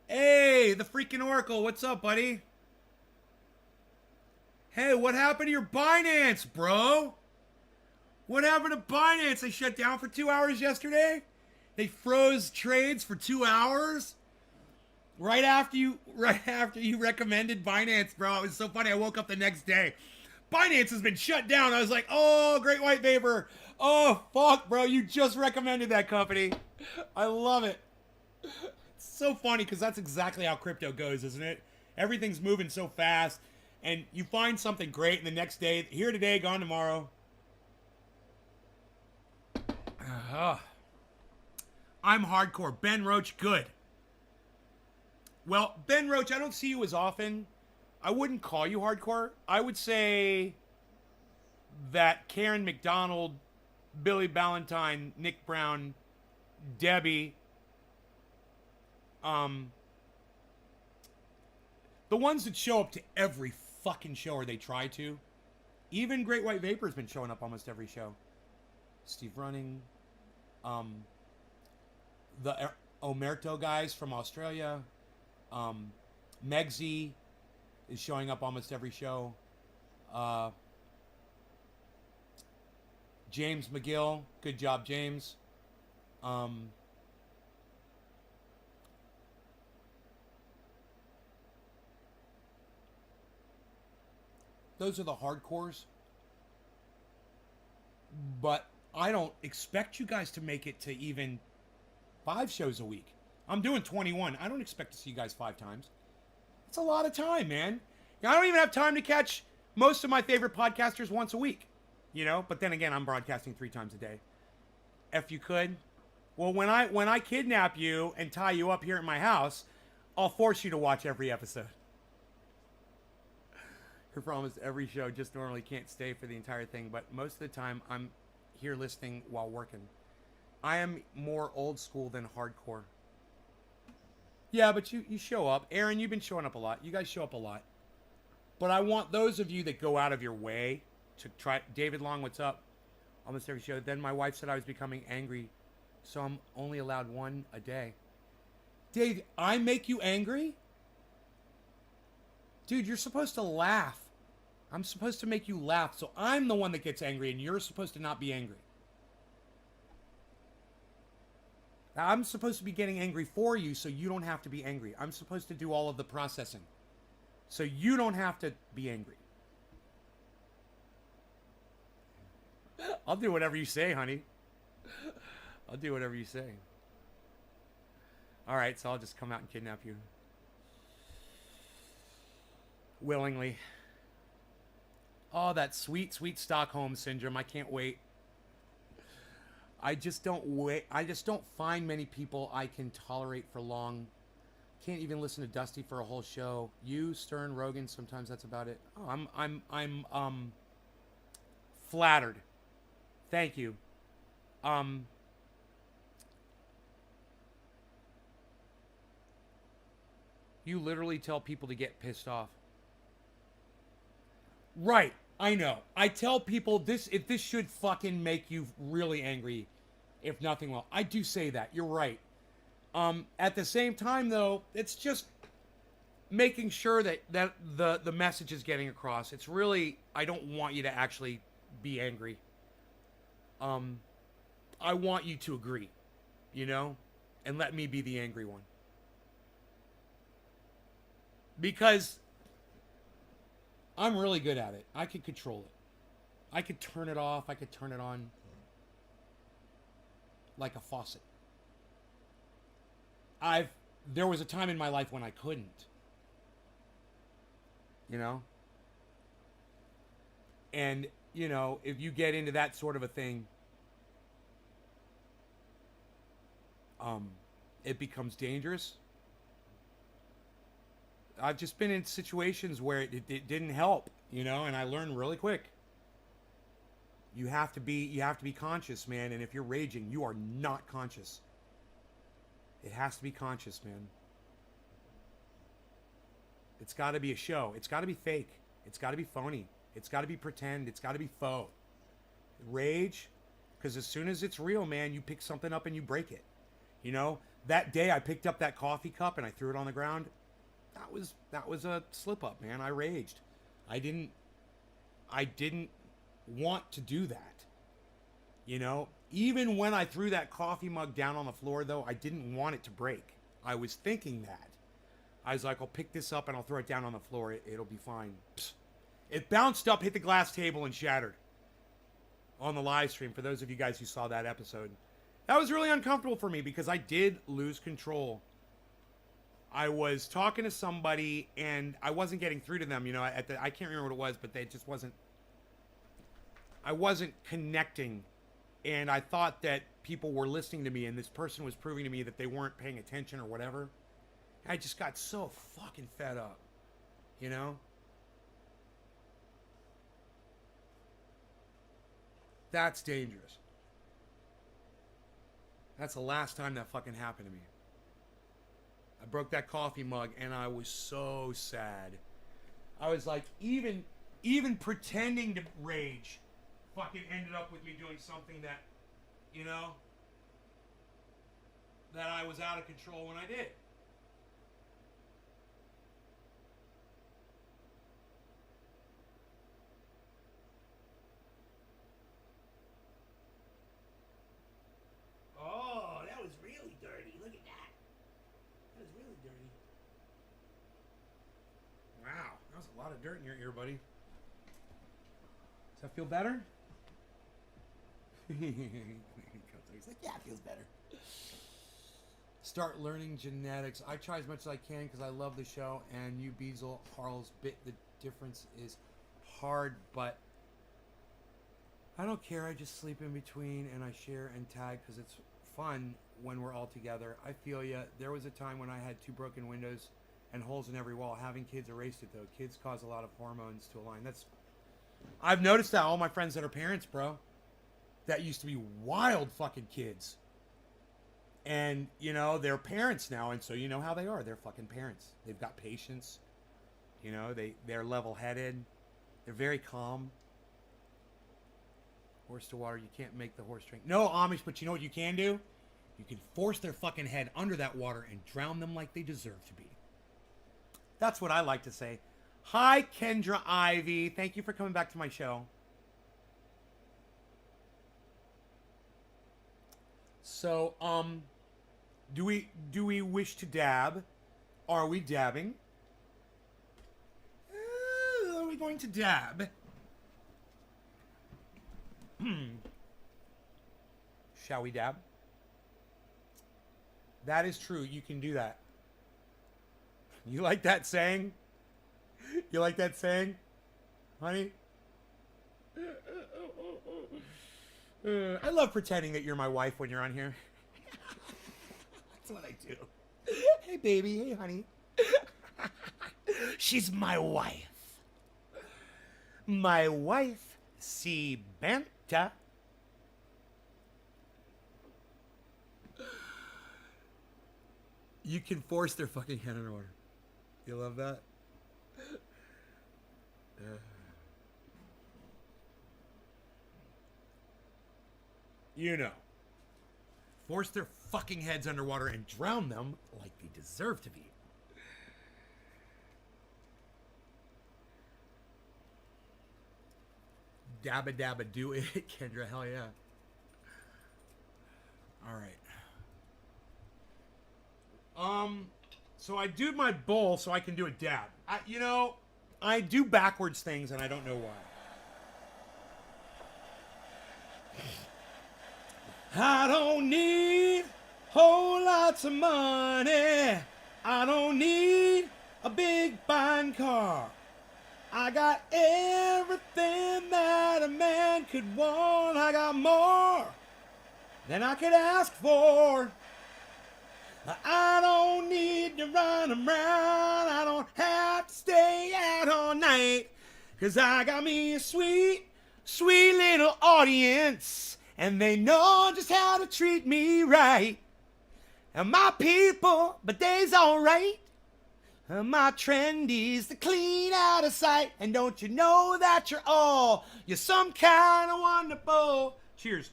Hey, the freaking Oracle. What's up, buddy? Hey, what happened to your Binance, bro? What happened to Binance? They shut down for 2 hours yesterday? They froze trades for 2 hours? Right after you recommended Binance, bro. It was so funny. I woke up the next day. Binance has been shut down. I was like, oh, Great White Vapor. Oh, fuck, bro. You just recommended that company. I love it. It's so funny because that's exactly how crypto goes, isn't it? Everything's moving so fast, and you find something great, and the next day, here today, gone tomorrow. I'm hardcore. Ben Roach, good. Well, Ben Roach, I don't see you as often. I wouldn't call you hardcore. I would say that Karen McDonald, Billy Ballantyne, Nick Brown, Debbie, the ones that show up to every fucking show, or they try to. Even Great White Vapor's been showing up almost every show. Steve Running, the Omerto guys from Australia, Megsy is showing up almost every show. James McGill, good job, James. Those are the hardcores. But I don't expect you guys to make it to even 5 shows a week. I'm doing 21. I don't expect to see you guys 5 times. It's a lot of time, man. I don't even have time to catch most of my favorite podcasters once a week. You know, but then again, I'm broadcasting 3 times a day. If you could. Well, when I kidnap you and tie you up here at my house, I'll force you to watch every episode. Her problem is every show just normally can't stay for the entire thing, but most of the time I'm here listening while working. I am more old school than hardcore. Yeah, but you show up. Aaron, you've been showing up a lot. You guys show up a lot. But I want those of you that go out of your way to try. David Long, what's up? Almost every show. Then my wife said I was becoming angry, so I'm only allowed 1 a day. Dave, I make you angry? Dude, you're supposed to laugh. I'm supposed to make you laugh, so I'm the one that gets angry, and you're supposed to not be angry. I'm supposed to be getting angry for you, so you don't have to be angry. I'm supposed to do all of the processing, so you don't have to be angry. I'll do whatever you say, honey. I'll do whatever you say. All right, so I'll just come out and kidnap you. Willingly. Oh, that sweet, sweet Stockholm syndrome. I can't wait. I just don't find many people I can tolerate for long. Can't even listen to Dusty for a whole show. You, Stern, Rogan, sometimes that's about it. Oh, I'm flattered. Thank you. You literally tell people to get pissed off. Right. I know. I tell people this, if this should fucking make you really angry, if nothing will. I do say that. You're right. At the same time though, it's just making sure that the message is getting across. It's really, I don't want you to actually be angry. I want you to agree, you know, and let me be the angry one. Because I'm really good at it. I can control it. I could turn it off. I could turn it on like a faucet. I've There was a time in my life when I couldn't, you know? And, you know, if you get into that sort of a thing, it becomes dangerous. I've just been in situations where it didn't help, you know, and I learned really quick. You have to be conscious, man, and if you're raging, you are not conscious. It has to be conscious, man. It's got to be a show. It's got to be fake. It's got to be phony. It's got to be pretend. It's got to be faux. Rage, because as soon as it's real, man, you pick something up and you break it. You know, that day I picked up that coffee cup and I threw it on the ground. That was a slip up, man. I raged. I didn't want to do that. You know, even when I threw that coffee mug down on the floor, though, I didn't want it to break. I was thinking that. I was like, I'll pick this up and I'll throw it down on the floor. It'll be fine. Psst. It bounced up, hit the glass table, and shattered on the live stream. For those of you guys who saw that episode, that was really uncomfortable for me because I did lose control. I was talking to somebody and I wasn't getting through to them. You know, I can't remember what it was, but they just wasn't. I wasn't connecting, and I thought that people were listening to me, and this person was proving to me that they weren't paying attention or whatever. I just got so fucking fed up, you know? That's dangerous. That's the last time that fucking happened to me. I broke that coffee mug and I was so sad. I was like, even pretending to rage fucking ended up with me doing something that, you know, that I was out of control when I did. Oh, that was really dirty. Look at that. That was really dirty. Wow, that was a lot of dirt in your ear, buddy. Does that feel better? He's like, yeah, it feels better. Start learning genetics. I try as much as I can because I love the show. And you, Beazle, Harl's bit. The difference is hard, but I don't care. I just sleep in between and I share and tag because it's fun when we're all together. I feel ya. There was a time when I had 2 broken windows and holes in every wall. Having kids erased it though. Kids cause a lot of hormones to align. I've noticed that all my friends that are parents, bro, that used to be wild fucking kids. And, you know, they're parents now, and so you know how they are. They're fucking parents. They've got patience. You know, they're level-headed. They're very calm. Horse to water, you can't make the horse drink. No, Amish, but you know what you can do? You can force their fucking head under that water and drown them like they deserve to be. That's what I like to say. Hi, Kendra Ivy. Thank you for coming back to my show. So, do we wish to dab? Are we dabbing? Are we going to dab? Shall we dab? That is true. You can do that. You like that saying? You like that saying? Honey? I love pretending that you're my wife when you're on here. That's what I do. Hey, baby. Hey, honey. She's my wife. My wife, Banta. You can force their fucking head underwater. You love that? You know. Force their fucking heads underwater and drown them like they deserve to be. Dabba dabba do it, Kendra. Hell yeah. All right. So I do my bowl so I can do a dab. I do backwards things and I don't know why. I don't need whole lots of money. I don't need a big fine car. I got everything that a man could want. I got more than I could ask for. I don't need to run around. I don't have to stay out all night. 'Cause I got me a sweet, sweet little audience. And they know just how to treat me right. And my people, but they's alright. My trendies, the clean out of sight. And don't you know that you're some kind of wonderful. Cheers.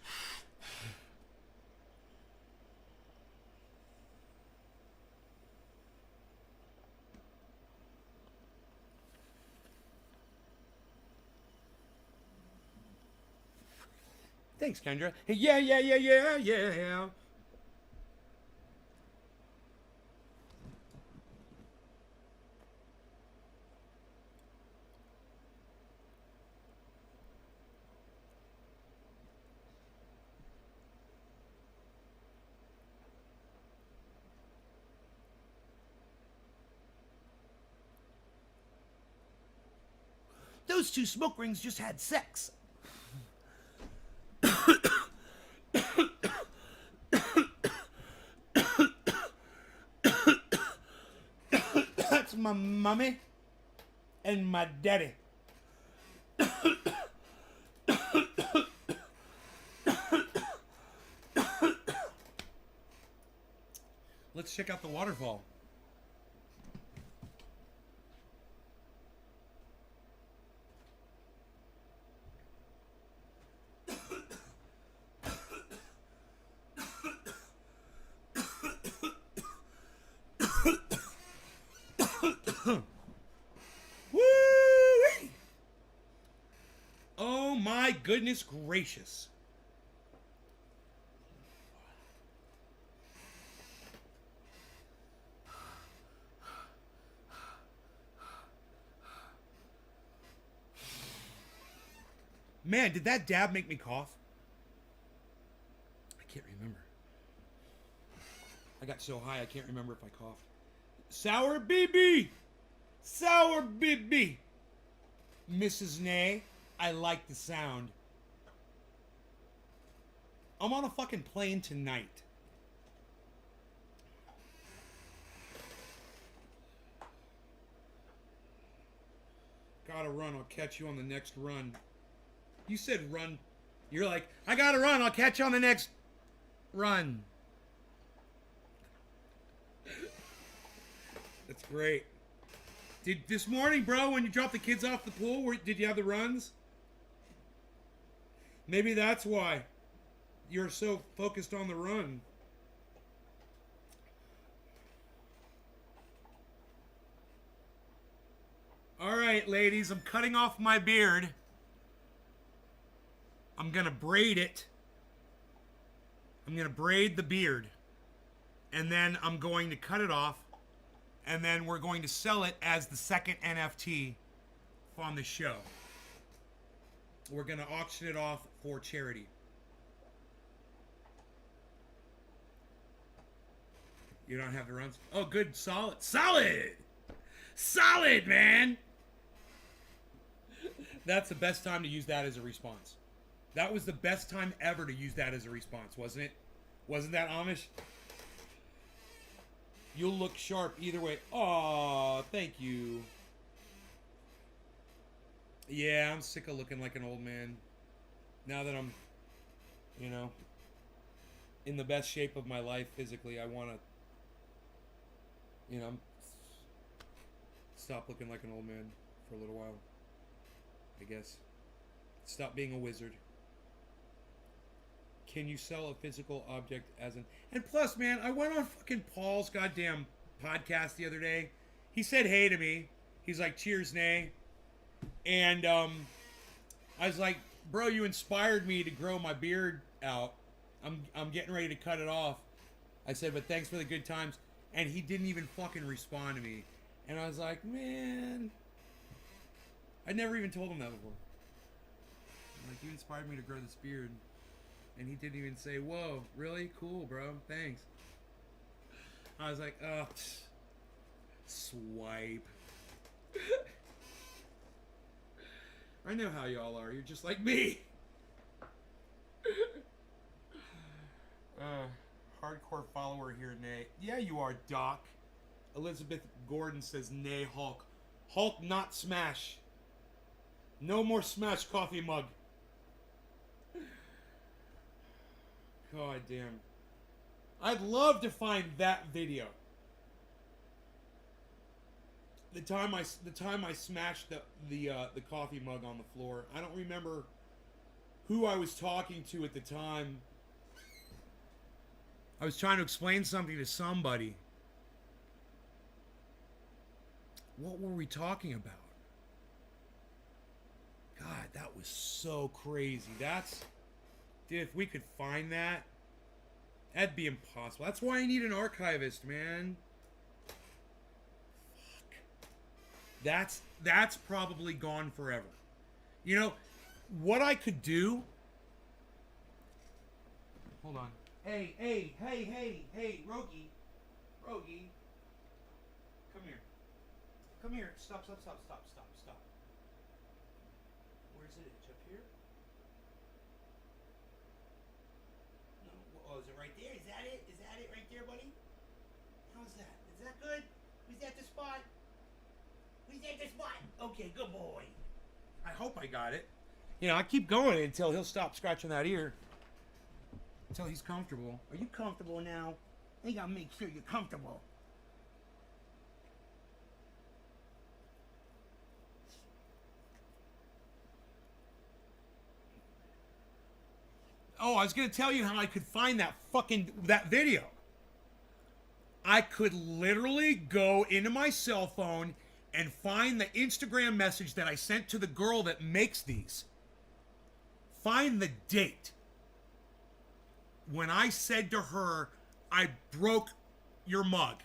Thanks, Kendra. Yeah. Those two smoke rings just had sex. That's my mommy and my daddy. Let's check out the waterfall. Woo! Oh my goodness gracious. Man, did that dab make me cough? I can't remember. I got so high I can't remember if I coughed. Sour BB! Sour BB! Mrs. Nay, I like the sound. I'm on a fucking plane tonight. Gotta run, I'll catch you on the next run. You said run. You're like, I gotta run, I'll catch you on the next run. That's great. Did this morning, bro, when you dropped the kids off the pool, did you have the runs? Maybe that's why you're so focused on the run. All right, ladies, I'm cutting off my beard. I'm going to braid it. I'm going to braid the beard. And then I'm going to cut it off. And then we're going to sell it as the second NFT on the show. We're going to auction it off for charity. You don't have the runs? Oh, good. Solid. Solid! Solid, man! That's the best time to use that as a response. That was the best time ever to use that as a response, wasn't it? Wasn't that Amish? You'll look sharp either way. Aw, thank you. Yeah, I'm sick of looking like an old man. Now that I'm, in the best shape of my life physically, I want to, stop looking like an old man for a little while. I guess. Stop being a wizard. can you sell a physical object as an... And plus, man, I went on fucking Paul's goddamn podcast the other day. He said hey to me. He's like, cheers, Nay. And I was like, bro, you inspired me to grow my beard out. I'm getting ready to cut it off. I said, but thanks for the good times. And he didn't even fucking respond to me. And I was like, man, I never even told him that before. I'm like, you inspired me to grow this beard. And he didn't even say, whoa, really? Cool, bro. Thanks. I was like, oh, swipe. I know how y'all are. You're just like me. Hardcore follower here, Nay. Yeah, you are, Doc. Elizabeth Gordon says, nay, Hulk. Hulk, not Smash. No more Smash coffee mug. God damn. I'd love to find that video. The time I smashed the coffee mug on the floor. I don't remember who I was talking to at the time. I was trying to explain something to somebody. What were we talking about? God, that was so crazy. Dude, if we could find that, that'd be impossible. That's why I need an archivist, man. Fuck. That's probably gone forever. You know, what I could do... Hold on. Hey, Rogi. Rogi. Come here. Come here. Stop. Where's it? It's up here? No. Oh, is it right there? Is that it? Is that it right there, buddy? How's that? Is that good? Was that the spot? Was that the spot? Okay, good boy. I hope I got it. You know, I keep going until he'll stop scratching that ear. Until he's comfortable. Are you comfortable now? I gotta make sure you're comfortable. Oh, I was gonna tell you how I could find that video. I could literally go into my cell phone and find the Instagram message that I sent to the girl that makes these. Find the date. When I said to her, I broke your mug.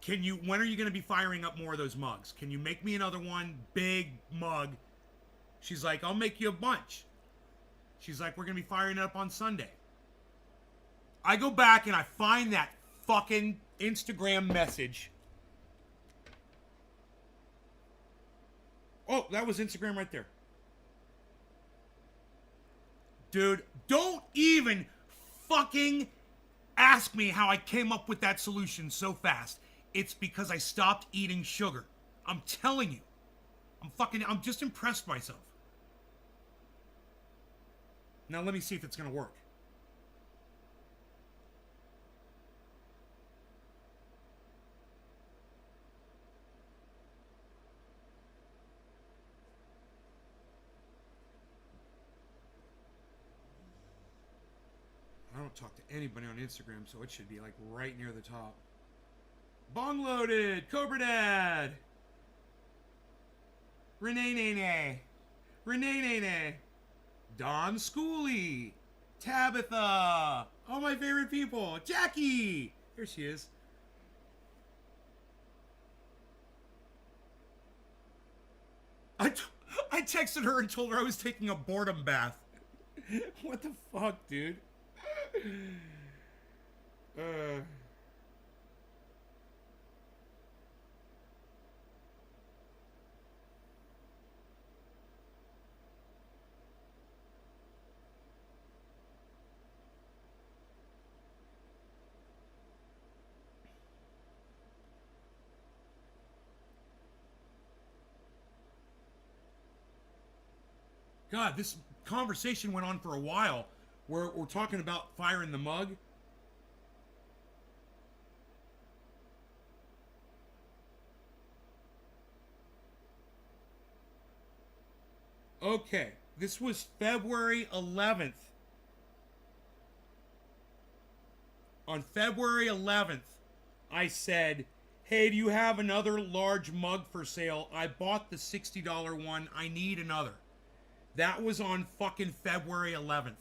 When are you going to be firing up more of those mugs? Can you make me another one? Big mug. She's like, I'll make you a bunch. She's like, we're going to be firing it up on Sunday. I go back and I find that fucking Instagram message. Oh, that was Instagram right there. Dude, don't even fucking ask me how I came up with that solution so fast. It's because I stopped eating sugar. I'm telling you. I'm just impressed myself. Now let me see if it's gonna work. I don't talk to anybody on Instagram, so it should be like right near the top. Bong Loaded, Cobra Dad, Renee Nene, Don Schooley, Tabitha, all my favorite people, Jackie, there she is. I texted her and told her I was taking a boredom bath. What the fuck, dude? God, this conversation went on for a while. We're talking about firing the mug. Okay, this was February 11th. On February 11th, I said, hey, do you have another large mug for sale? I bought the $60 one. I need another. That was on fucking February 11th.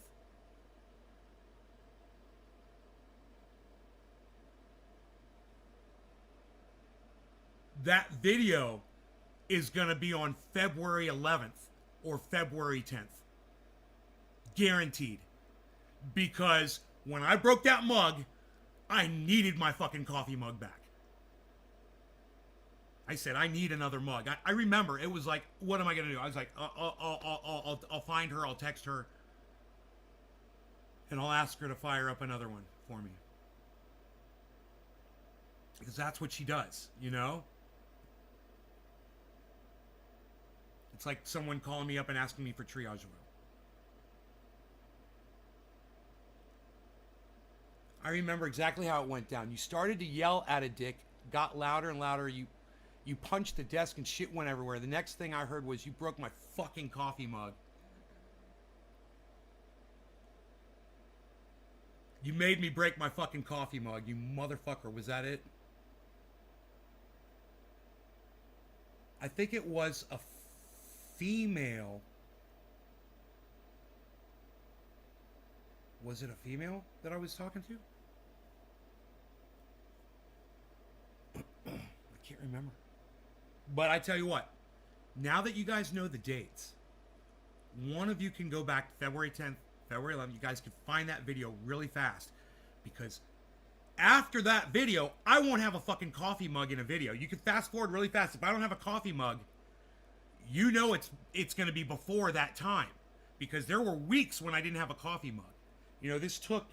That video is going to be on February 11th or February 10th. Guaranteed. Because when I broke that mug, I needed my fucking coffee mug back. I said, I need another mug. I remember it was like, what am I going to do? I was like, I'll find her. I'll text her. And I'll ask her to fire up another one for me. Because that's what she does, you know? It's like someone calling me up and asking me for triage oil. I remember exactly how it went down. You started to yell at a dick, got louder and louder. You punched the desk and shit went everywhere. The next thing I heard was, you broke my fucking coffee mug. You made me break my fucking coffee mug, you motherfucker. Was that it? I think it was a female. Was it a female that I was talking to? I can't remember. But I tell you what, now that you guys know the dates, one of you can go back to February 10th, February 11th. You guys can find that video really fast, because after that video, I won't have a fucking coffee mug in a video. You can fast forward really fast. If I don't have a coffee mug, you know it's going to be before that time, because there were weeks when I didn't have a coffee mug. You know, this took,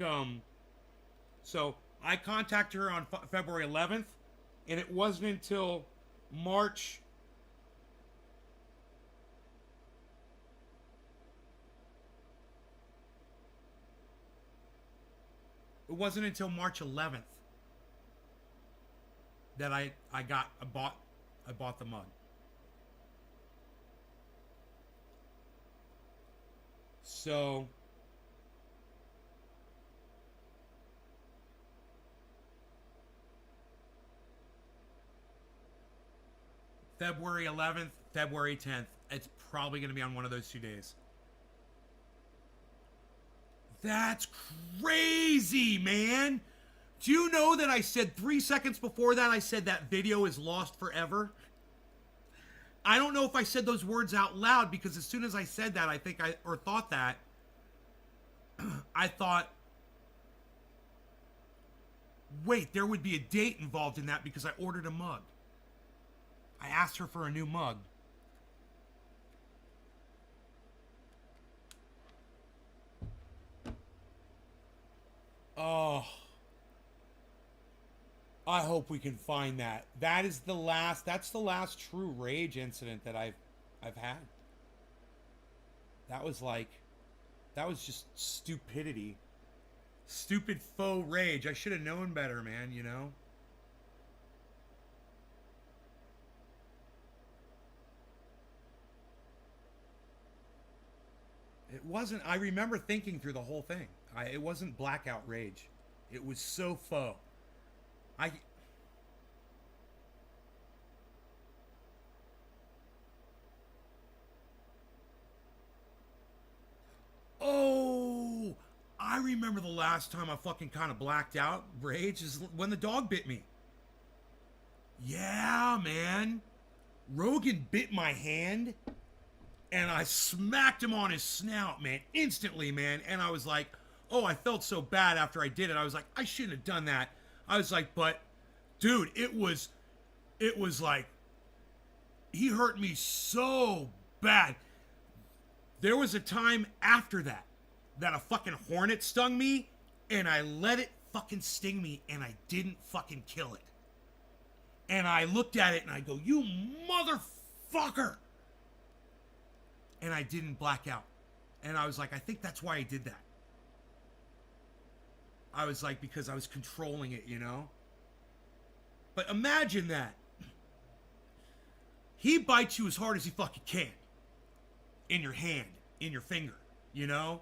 so I contacted her on February 11th, and it wasn't until March. It wasn't until March 11th that I bought the mug. So February 11th, February 10th. It's probably going to be on one of those 2 days. That's crazy, man. Do you know that I said 3 seconds before that, I said that video is lost forever? I don't know if I said those words out loud, because as soon as I said that, thought that, I thought, wait, there would be a date involved in that, because I ordered a mug. I asked her for a new mug. Oh, I hope we can find that. That's the last true rage incident that I've had. That was just stupidity. Stupid faux rage. I should have known better, man, you know? It wasn't, I remember thinking through the whole thing. It wasn't blackout rage. It was so faux. Oh, I remember the last time I fucking kind of blacked out rage is when the dog bit me. Yeah, man. Rogan bit my hand, and I smacked him on his snout, man, instantly, man. And I was like, oh, I felt so bad after I did it. I was like, I shouldn't have done that. I was like, but, dude, it was like, he hurt me so bad. There was a time after that a fucking hornet stung me, and I let it fucking sting me, and I didn't fucking kill it. And I looked at it, and I go, you motherfucker! And I didn't black out. And I was like, I think that's why I did that. I was like, because I was controlling it, you know? But imagine that. He bites you as hard as he fucking can. In your hand, in your finger, you know?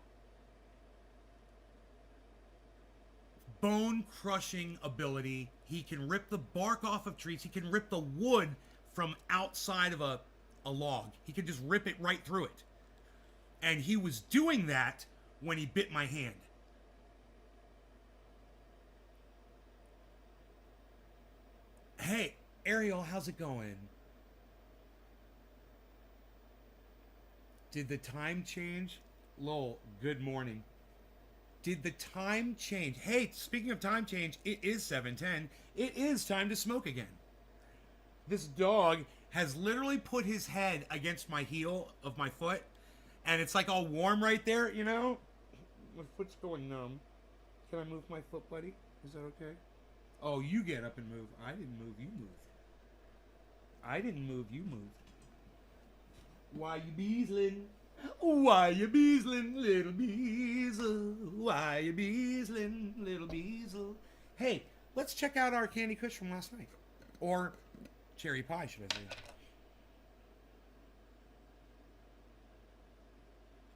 bone-crushing ability. He can rip the bark off of trees. He can rip the wood from outside of a log. He can just rip it right through it. And he was doing that when he bit my hand. Hey, Ariel, how's it going? Did the time change? Lol, good morning. Did the time change? Hey, speaking of time change, it is 7:10. It is time to smoke again. This dog has literally put his head against my heel of my foot, and it's like all warm right there, you know? My foot's going numb. Can I move my foot, buddy? Is that okay? Oh, you get up and move. I didn't move, you moved. I didn't move, you moved. Why you beesling? Why you beesling, little beezel? Why you beesling, little beezel? Hey, let's check out our Candy Kush from last night. Or cherry pie, should I say.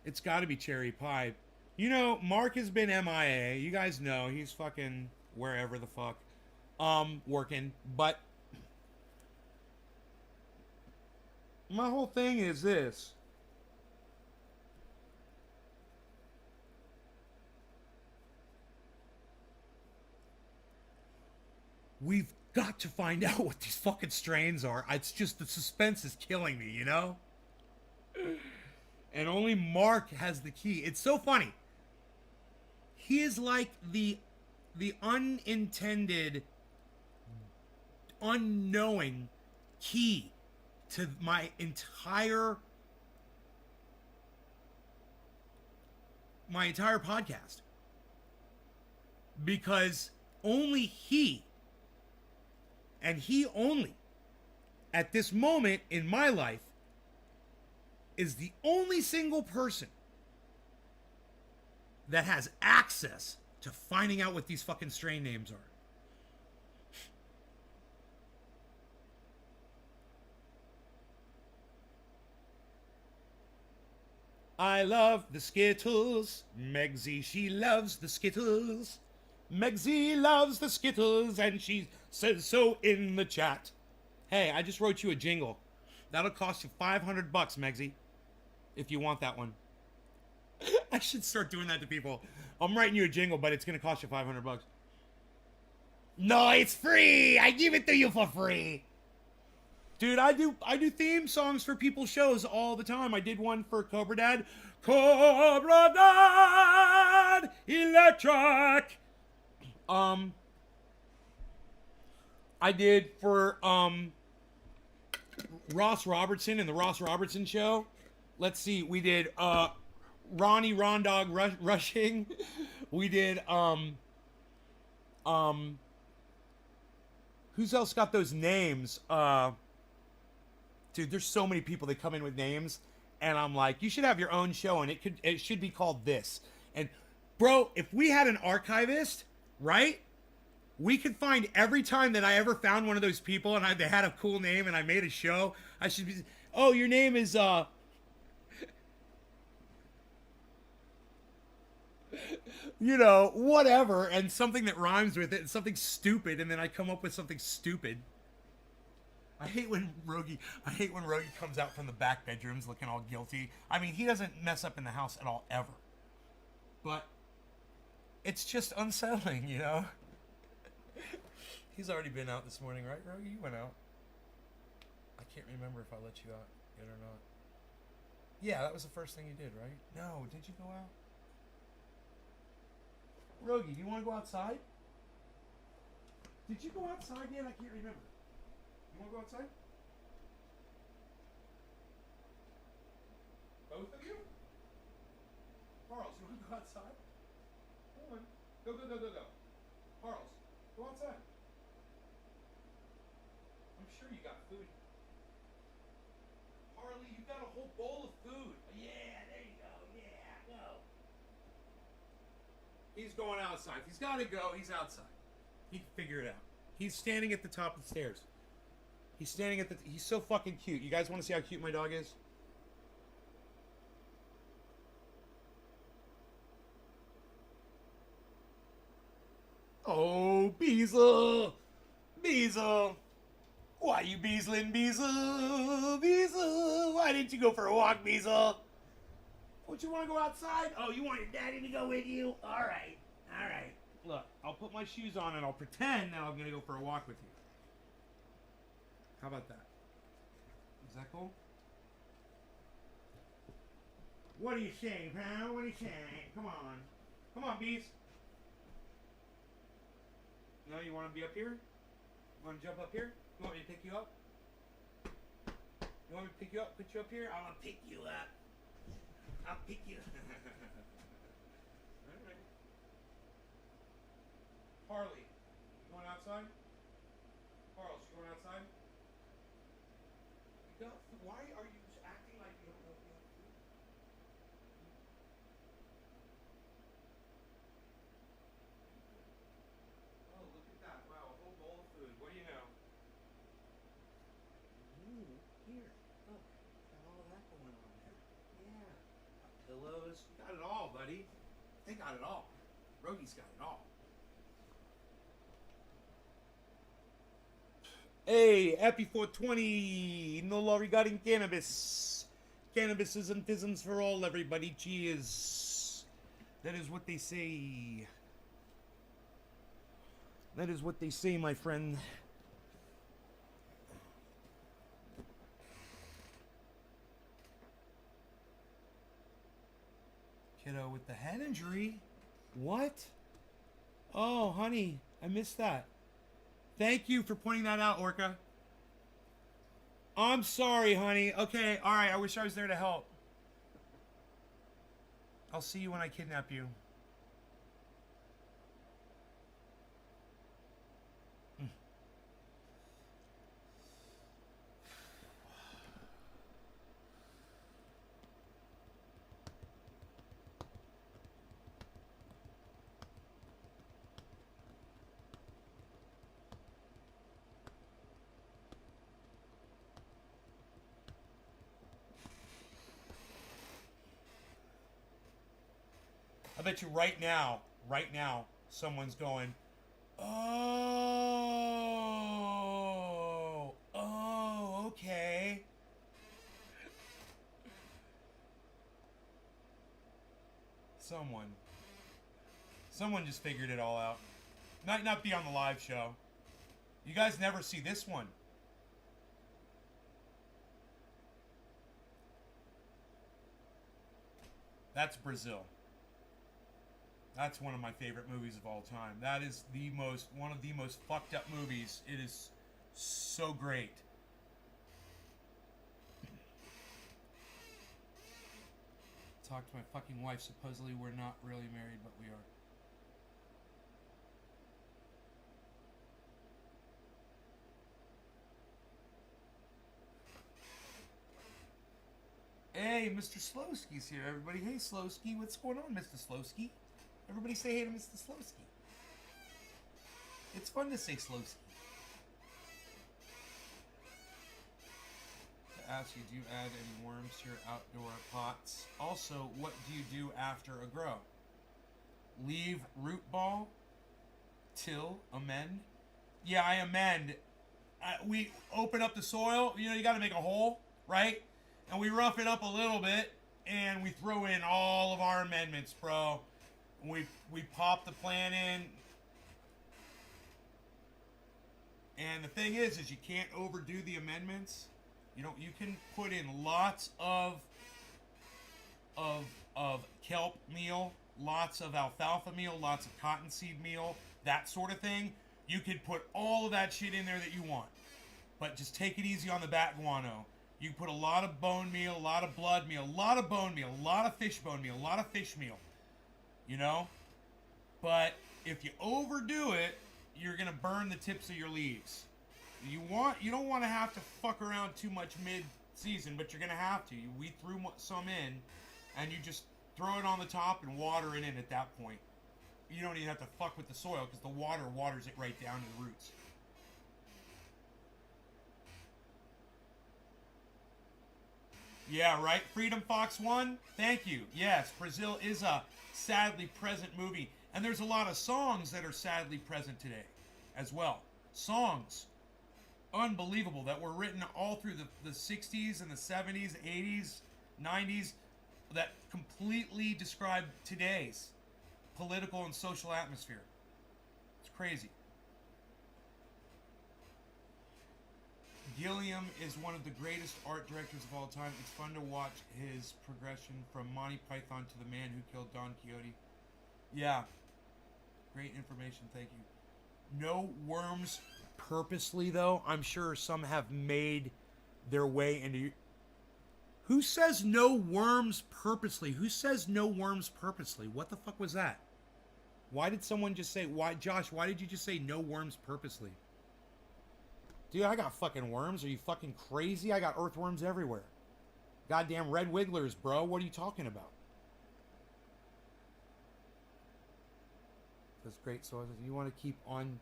It's got to be cherry pie. You know, Mark has been MIA. You guys know he's fucking wherever the fuck. Working. But my whole thing is this. We've got to find out what these fucking strains are. It's just the suspense is killing me, you know? And only Mark has the key. It's so funny. He is like the unintended, unknowing key to my entire podcast. Because only he, and he only, at this moment in my life, is the only single person that has access to finding out what these fucking strain names are. I love the Skittles. Megsy, she loves the Skittles. Megsy loves the Skittles, and she says so in the chat. Hey, I just wrote you a jingle. That'll cost you $500, Megsy, if you want that one. I should start doing that to people. I'm writing you a jingle, but it's gonna cost you $500. No, it's free. I give it to you for free. Dude, I do theme songs for people's shows all the time. I did one for Cobra Dad. Cobra Dad Electric. I did for Ross Robertson and the Ross Robertson Show. Let's see, we did Ronnie Rondog Rushing. We did who's else got those names? Dude, there's so many people that come in with names, and I'm like, you should have your own show, and it should be called this. And bro, if we had an archivist, right? We could find every time that I ever found one of those people and they had a cool name and I made a show. I should be, oh, your name is you know, whatever, and something that rhymes with it, and something stupid, and then I come up with something stupid. I hate when Rogie comes out from the back bedrooms looking all guilty. I mean, he doesn't mess up in the house at all, ever. But it's just unsettling, you know? He's already been out this morning, right, Rogie? You went out. I can't remember if I let you out yet or not. Yeah, that was the first thing you did, right? No, did you go out? Rogie, do you want to go outside? Did you go outside yet? I can't remember. You want to go outside? Both of you? Charles, you want to go outside? Hold on. Go. Charles, go outside. I'm sure you got food. Harley, you got a whole bowl of food. Yeah, there you go. Yeah, go. He's going outside. If he's got to go, he's outside. He can figure it out. He's standing at the top of the stairs. He's so fucking cute. You guys want to see how cute my dog is? Beezle. Beezle. Why you beezling, Beezle? Beezle. Why didn't you go for a walk, Beezle? Don't you want to go outside? Oh, you want your daddy to go with you? All right. All right. Look, I'll put my shoes on and I'll pretend that I'm going to go for a walk with you. How about that? Is that cool? What are you saying, pal? What are you saying? Come on. Come on, bees. No, you want to be up here? You want to jump up here? You want me to pick you up? You want me to pick you up? Put you up here? I want to pick you up. I'll pick you up. Alright. Harley, you going outside? Carl, you going outside? You don't, why are you acting like you don't know what you have to do? Oh, look at that. Wow, a whole bowl of food. What do you know? Ooh, here. Look. Got all of that going on there. Yeah. Got pillows. Got it all, buddy. They got it all. Rogi's got it all. Hey, happy 420. No law regarding cannabis. Cannabis isn't for all, everybody. Cheers. That is what they say. That is what they say, my friend. Kiddo with the head injury? What? Oh, honey, I missed that. Thank you for pointing that out, Orca. I'm sorry, honey. Okay, alright, I wish I was there to help. I'll see you when I kidnap you. I bet you right now, someone's going, oh, okay. Someone just figured it all out. Might not be on the live show. You guys never see this one. That's Brazil. That's one of my favorite movies of all time. That is one of the most fucked up movies. It is so great. Talk to my fucking wife. Supposedly we're not really married, but we are. Hey, Mr. Slowski's here, everybody. Hey, Slowski. What's going on, Mr. Slowski? Everybody say hey to Mr. Slowski. It's fun to say Slowski. To ask you, do you add any worms to your outdoor pots? Also, what do you do after a grow? Leave root ball? Till? Amend? Yeah, I amend. We open up the soil. You know, you got to make a hole, right? And we rough it up a little bit, and we throw in all of our amendments, bro. We pop the plant in. And the thing is you can't overdo the amendments. You can put in lots of kelp meal, lots of alfalfa meal, lots of cottonseed meal, that sort of thing. You could put all of that shit in there that you want. But just take it easy on the bat guano. You put a lot of bone meal, a lot of blood meal, a lot of bone meal, a lot of fish bone meal, a lot of fish meal. You know? But if you overdo it, you're going to burn the tips of your leaves. You don't want to have to fuck around too much mid-season, but you're going to have to. We threw some in, and you just throw it on the top and water it in at that point. You don't even have to fuck with the soil because the water waters it right down to the roots. Yeah, right? Freedom Fox 1? Thank you. Yes, Brazil is a sadly present movie. And there's a lot of songs that are sadly present today. as well. Songs, unbelievable, that were written all through the 60s and the 70s, 80s, 90s, that completely describe today's political and social atmosphere. It's crazy. Gilliam is one of the greatest art directors of all time. It's fun to watch his progression from Monty Python to The Man Who Killed Don Quixote. Yeah. Great information, thank you. No worms purposely, though. I'm sure some have made their way into... Who says no worms purposely? Who says no worms purposely? What the fuck was that? Why did someone just say... Josh, why did you just say no worms purposely? Dude, I got fucking worms. Are you fucking crazy? I got earthworms everywhere. Goddamn red wigglers, bro. What are you talking about? That's great soil. You want to keep on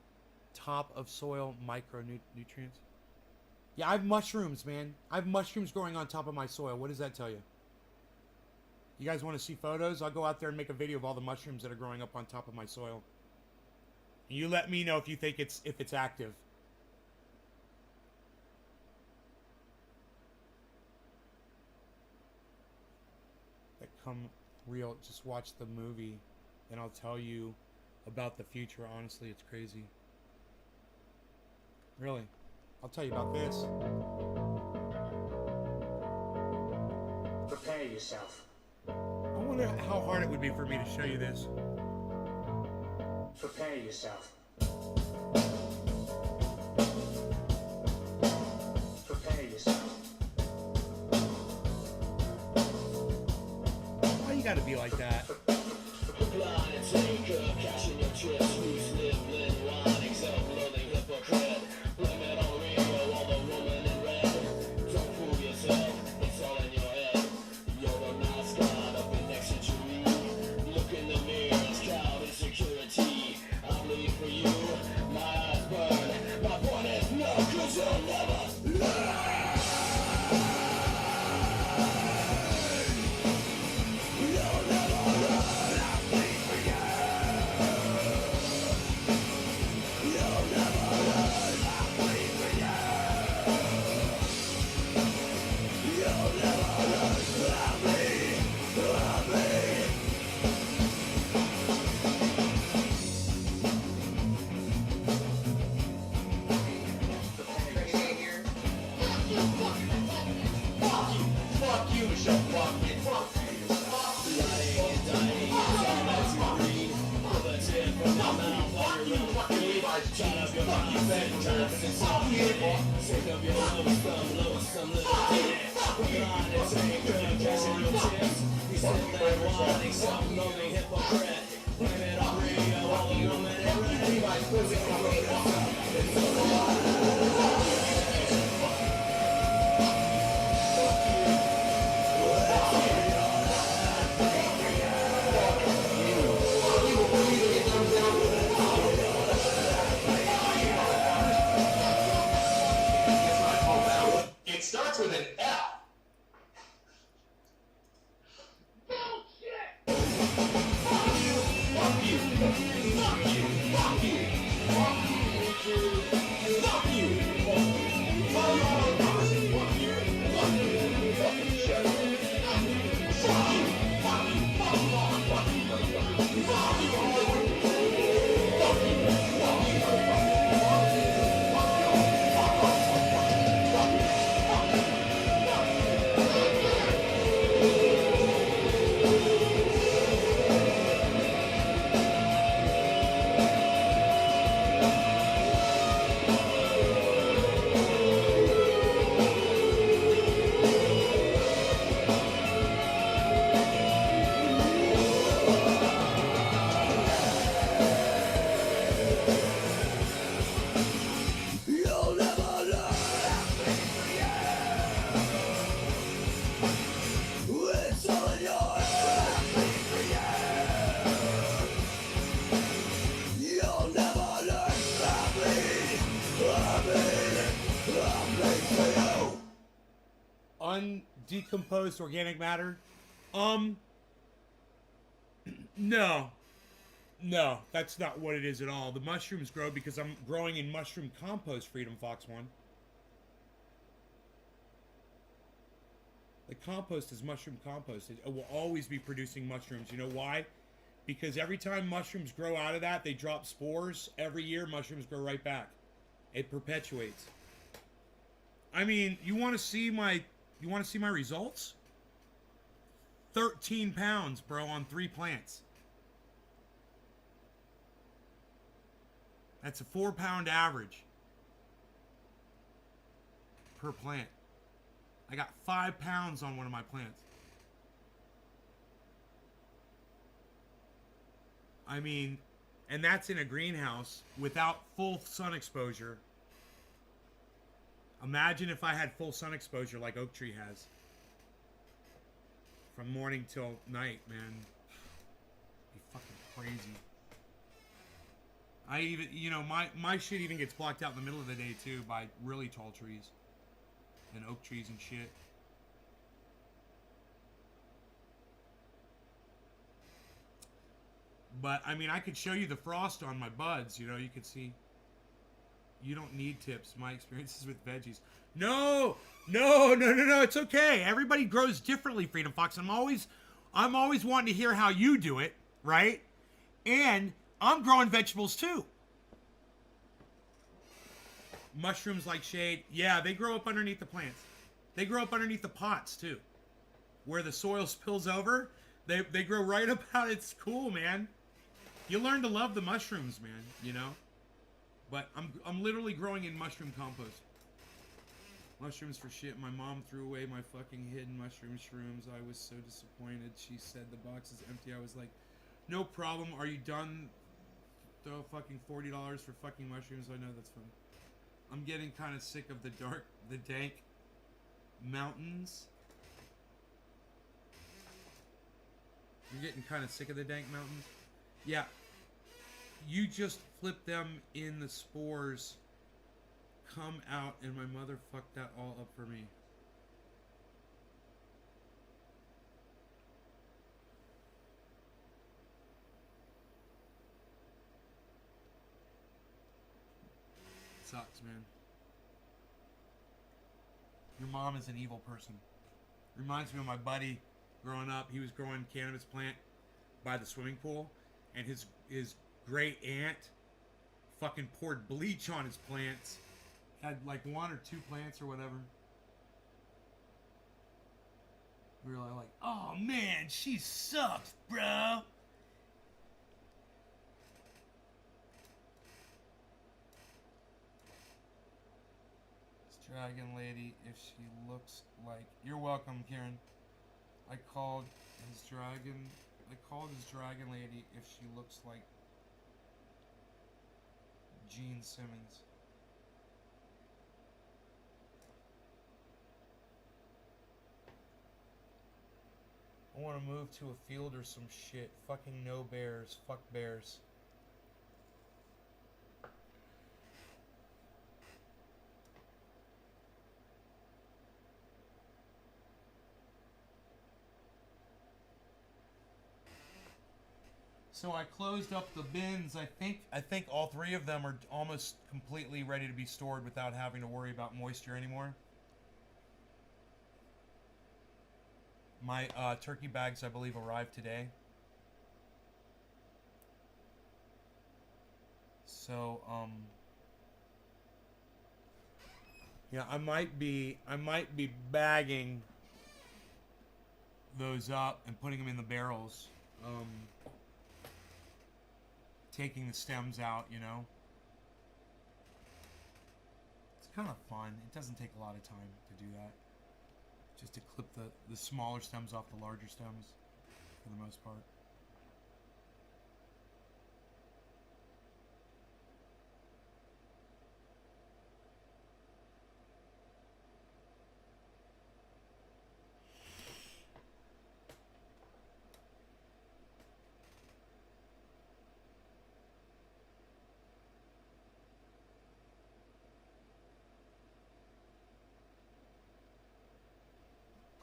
top of soil micronutrients? Yeah, I have mushrooms, man. I have mushrooms growing on top of my soil. What does that tell you? You guys want to see photos? I'll go out there and make a video of all the mushrooms that are growing up on top of my soil. And you let me know if you think it's active. Come real, just watch the movie and I'll tell you about the future. Honestly, it's crazy. Really, I'll tell you about this. Prepare yourself. I wonder how hard it would be for me to show you this. Prepare yourself. Prepare yourself. You gotta be like that. Undecomposed organic matter? No. No, that's not what it is at all. The mushrooms grow because I'm growing in mushroom compost, Freedom Fox 1. The compost is mushroom compost. It will always be producing mushrooms. You know why? Because every time mushrooms grow out of that, they drop spores. Every year, mushrooms grow right back. It perpetuates. I mean, you want to see my results? 13 pounds, bro, on 3 plants. That's a 4-pound average per plant. I got 5 pounds on one of my plants. I mean, and that's in a greenhouse without full sun exposure. Imagine if I had full sun exposure like Oak Tree has. From morning till night, man. It'd be fucking crazy. I even, you know, my shit even gets blocked out in the middle of the day too by really tall trees. And oak trees and shit. But, I mean, I could show you the frost on my buds, you know, you could see. You don't need tips. My experiences with veggies. No, it's okay. Everybody grows differently, Freedom Fox. I'm always wanting to hear how you do it, right? And I'm growing vegetables too. Mushrooms like shade. Yeah, they grow up underneath the plants. They grow up underneath the pots too. Where the soil spills over, they grow right up out. It's cool, man. You learn to love the mushrooms, man, you know? But I'm literally growing in mushroom compost. Mushrooms for shit. My mom threw away my fucking hidden mushroom shrooms. I was so disappointed. She said the box is empty. I was like, no problem. Are you done? Throw fucking $40 for fucking mushrooms. I know that's funny. I'm getting kind of sick of the dank mountains. You're getting kind of sick of the dank mountains? Yeah. You just flip them in the spores, come out, and my mother fucked that all up for me. Sucks, man. Your mom is an evil person. Reminds me of my buddy growing up. He was growing cannabis plant by the swimming pool, and his great aunt fucking poured bleach on his plants. Had like 1 or 2 plants or whatever. We were like, oh man, she sucks, bro. Dragon lady, if she looks like... You're welcome, Karen. I called his dragon lady if she looks like Gene Simmons. I want to move to a field or some shit. Fucking no bears. Fuck bears. So I closed up the bins. I think all 3 of them are almost completely ready to be stored without having to worry about moisture anymore. My turkey bags, I believe, arrived today. So, yeah, I might be bagging those up and putting them in the barrels. Taking the stems out, you know. It's kind of fun. It doesn't take a lot of time to do that. Just to clip the smaller stems off the larger stems, for the most part.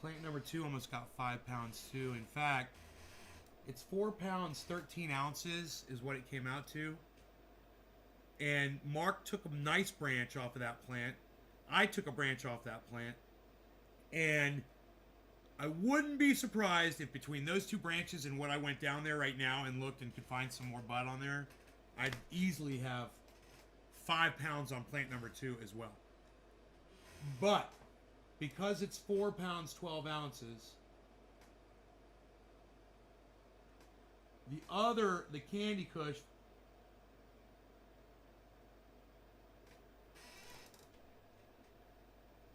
Plant number 2 almost got 5 pounds too. In fact, It's 4 pounds, 13 ounces is what it came out to. And Mark took a nice branch off of that plant. I took a branch off that plant. And I wouldn't be surprised if between those two branches and what I went down there right now and looked and could find some more bud on there, I'd easily have 5 pounds on plant number 2 as well. But because it's 4 pounds, 12 ounces, the Candy Kush,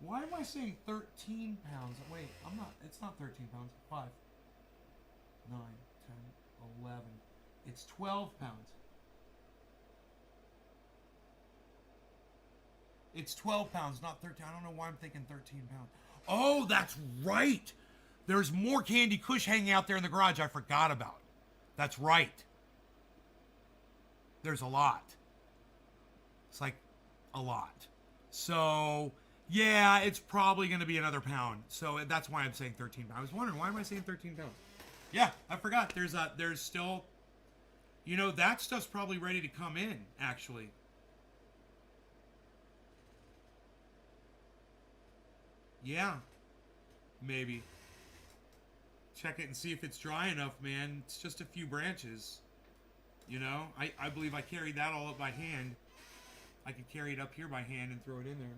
why am I saying 13 pounds? Wait, I'm not, it's not 13 pounds. 5, 9, 10, 11. It's 12 pounds. It's 12 pounds, not 13. I don't know why I'm thinking 13 pounds. Oh, that's right. There's more Candy Kush hanging out there in the garage I forgot about. That's right. There's a lot. It's like a lot. So, yeah, it's probably going to be another pound. So that's why I'm saying 13 pounds. I was wondering, why am I saying 13 pounds? Yeah, I forgot. There's still, you know, that stuff's probably ready to come in, actually. Yeah, maybe. Check it and see if it's dry enough, man. It's just a few branches. You know, I believe I carried that all up by hand. I could carry it up here by hand and throw it in there.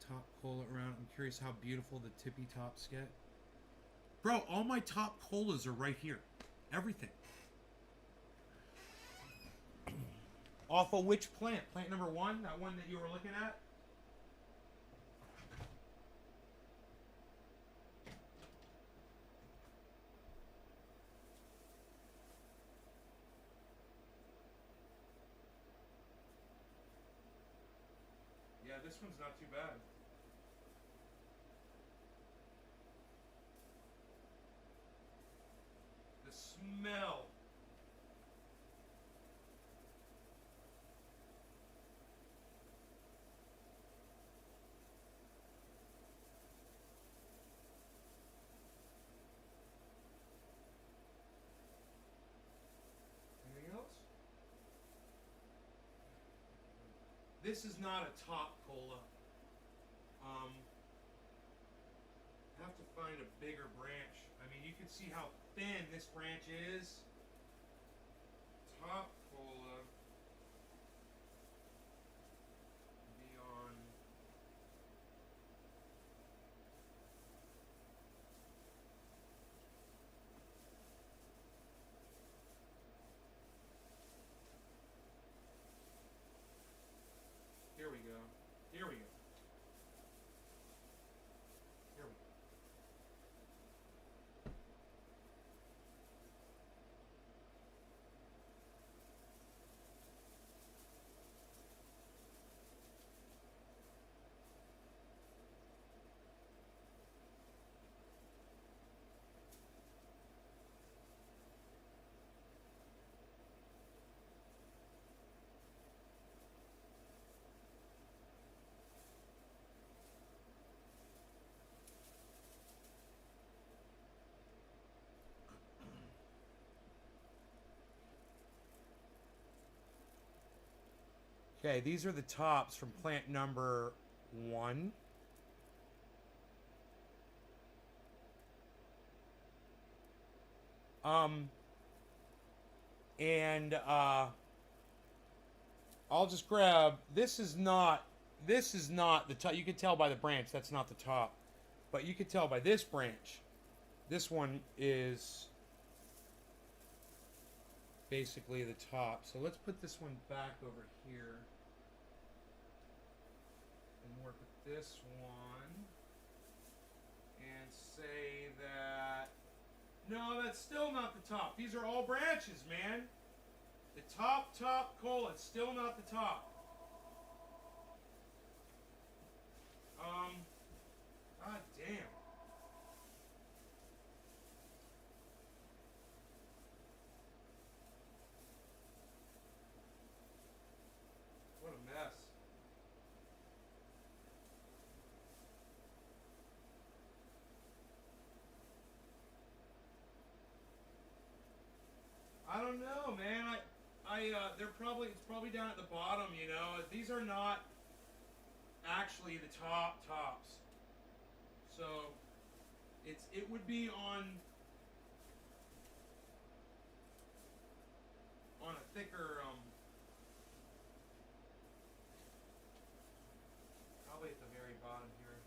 Top cola around. I'm curious how beautiful the tippy tops get. Bro, all my top colas are right here. Everything. Off of which plant? Plant number 1? That one that you were looking at? Yeah, this one's not too bad. The smell. Anything else? This is not a top cola. Have to find a bigger branch. I mean, you can see how thin this branch is. Top cola. Be on. Here we go. Here we go. Here we go. Okay, these are the tops from plant number 1. And I'll just grab, this is not the top. You can tell by the branch that's not the top. But you can tell by this branch. This one is basically the top. So let's put this one back over here and work with this one and say that, no, that's still not the top. These are all branches, man. The top cola, it's still not the top. God damn. it's probably down at the bottom, you know. These are not actually the tops. So it would be on a thicker probably at the very bottom here.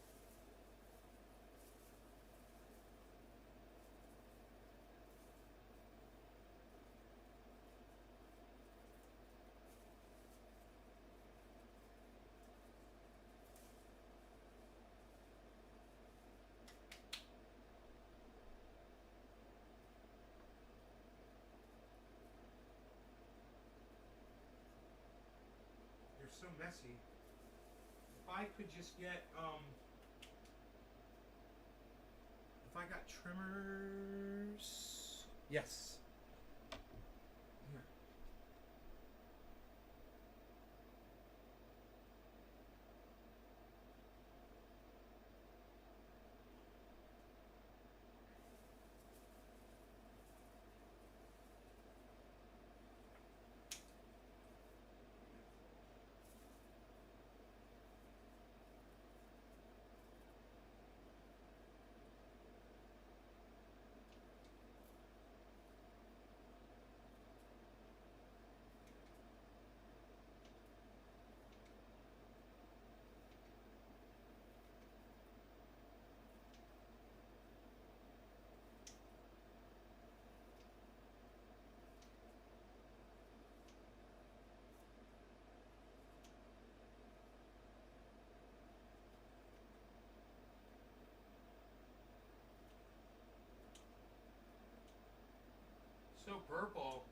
They're so messy. If I could just get if I got trimmers, yes. Here. So purple.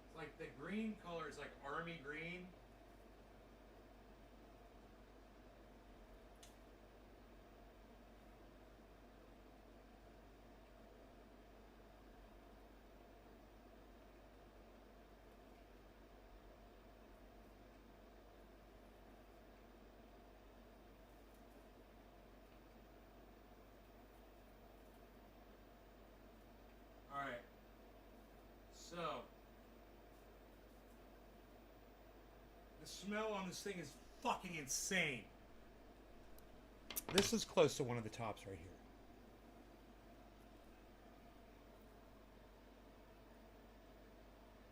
It's like the green color is like army green. All right. So the smell on this thing is fucking insane. This is close to one of the tops right here.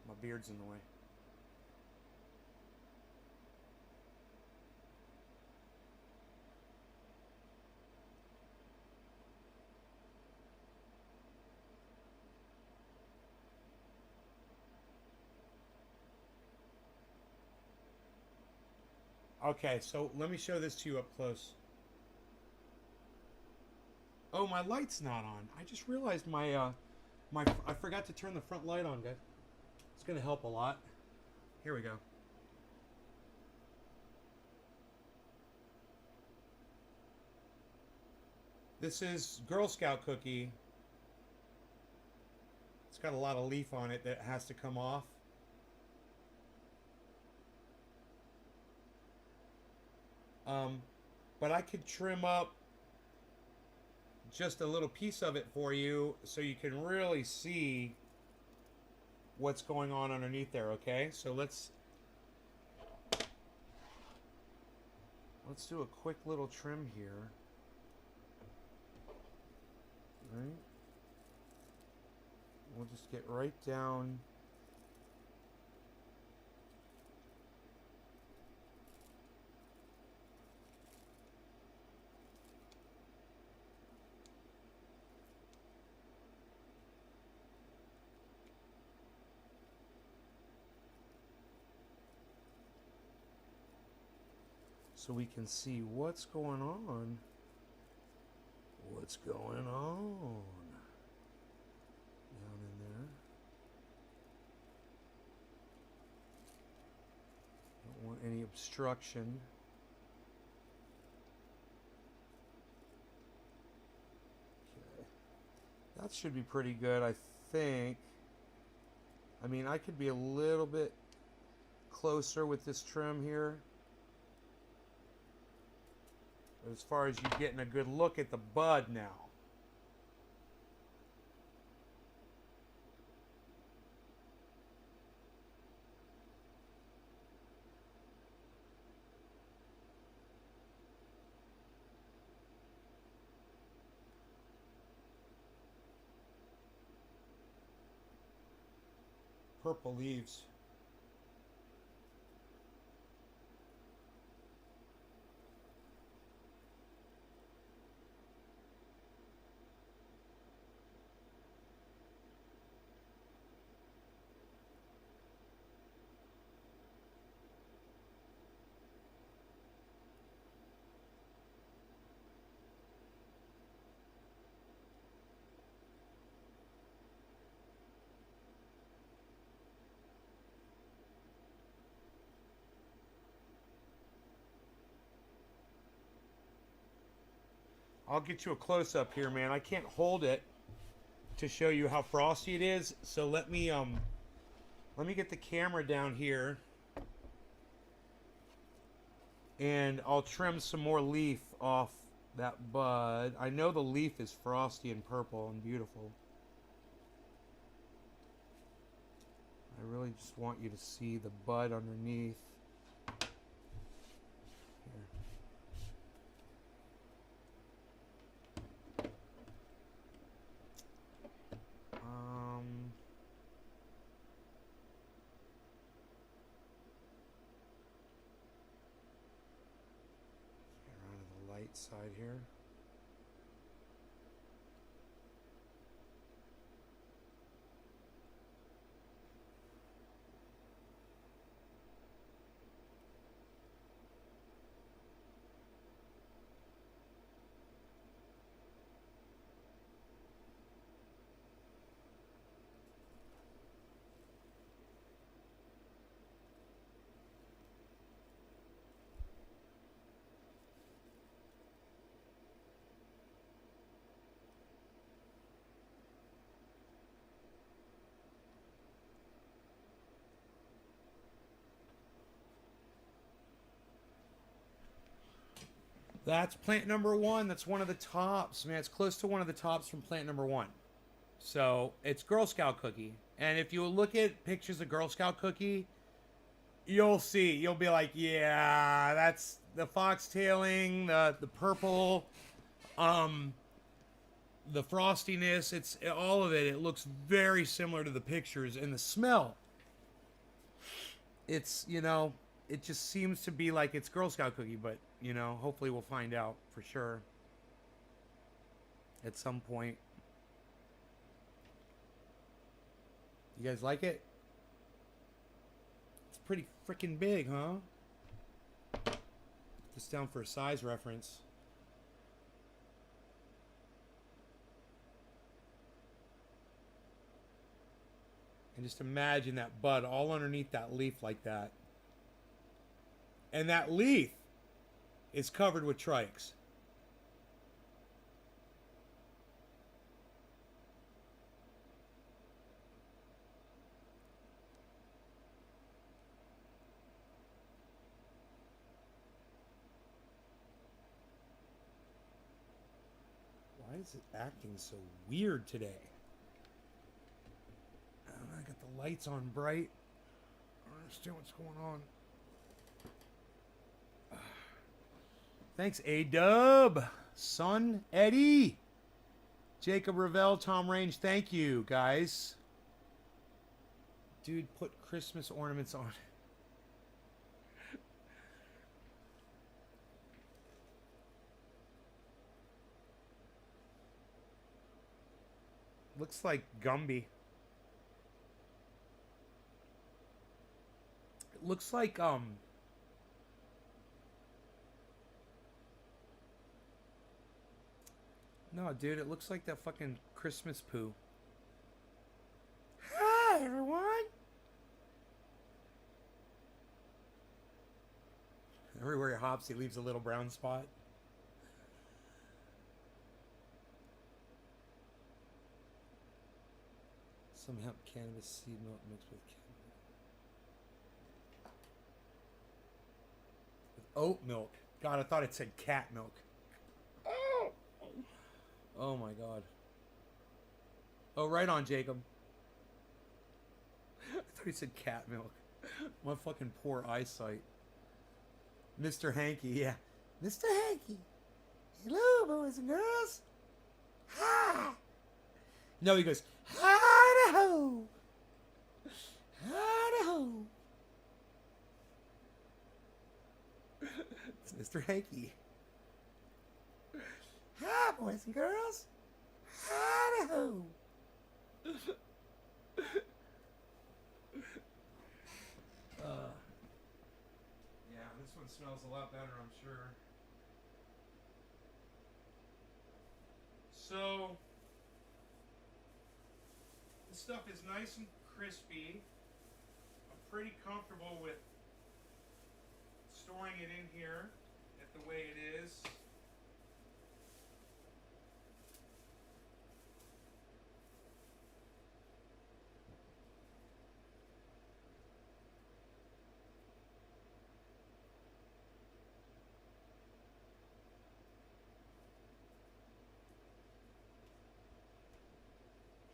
My beard's in the way. Okay, so let me show this to you up close. Oh, my light's not on. I just realized I forgot to turn the front light on, guys. It's gonna help a lot. Here we go. This is Girl Scout cookie. It's got a lot of leaf on it that has to come off. But I could trim up just a little piece of it for you so you can really see what's going on underneath there, okay? So let's do a quick little trim here. Right? We'll just get right down. So we can see what's going on. What's going on down in there. Don't want any obstruction. Okay. That should be pretty good, I think. I mean, I could be a little bit closer with this trim here. as far as you getting a good look at the bud now. Purple leaves. I'll get you a close-up here, man. I can't hold it to show you how frosty it is. So let me get the camera down here, and I'll trim some more leaf off that bud. I know the leaf is frosty and purple and beautiful. I really just want you to see the bud underneath. Side here. That's plant number one. That's one of the tops, man. It's close to one of the tops from plant number one. So it's Girl Scout cookie. And if you look at pictures of Girl Scout cookie, you'll see. You'll be like, yeah, that's the foxtailing, the purple, the frostiness. It's all of it. It looks very similar to the pictures, and the smell. It's, you know, it just seems to be like it's Girl Scout cookie, but, you know, hopefully we'll find out for sure at some point. You guys like it? It's pretty freaking big, huh? Put this down for a size reference. And just imagine that bud all underneath that leaf like that. And that leaf is covered with trikes. Why is it acting so weird today? I got the lights on bright. I don't understand what's going on. Thanks, A-Dub, Son, Eddie, Jacob Ravel, Tom Range. Thank you, guys. Dude, put Christmas ornaments on. Looks like Gumby. It looks like, no, dude, it looks like that fucking Christmas poo. Hi, everyone. Everywhere he hops, he leaves a little brown spot. Some hemp cannabis seed milk mixed with oat milk. God, I thought it said cat milk. Oh my god. Oh, right on, Jacob. I thought he said cat milk. My fucking poor eyesight. Mr. Hanky, yeah. Mr. Hanky. Hello, boys and girls. Hi. No, he goes, hi-da-ho. Hi-da-ho. It's Mr. Hanky. Hi, boys and girls. Hi-da-ho. Yeah, this one smells a lot better, I'm sure. So, this stuff is nice and crispy. I'm pretty comfortable with storing it in here at the way it is.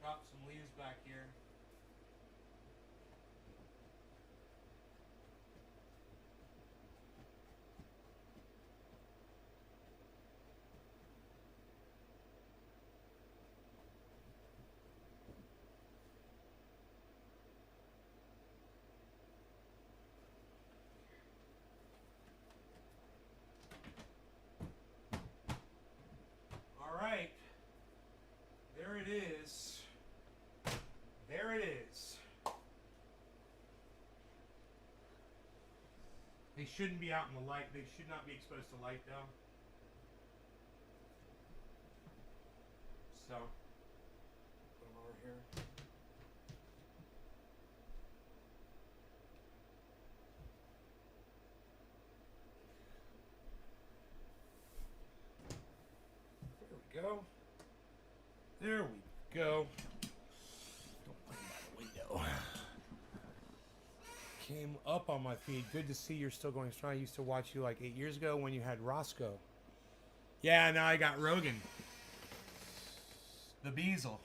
Drop some leaves back here. All right. There it is. There it is. They shouldn't be out in the light. They should not be exposed to light, though. So, put them over here. There we go. There we go. Don't put them by the window. Came up on my feed. Good to see you're still going strong. I used to watch you like 8 years ago when you had Roscoe. Yeah, now I got Rogan. The Beazle.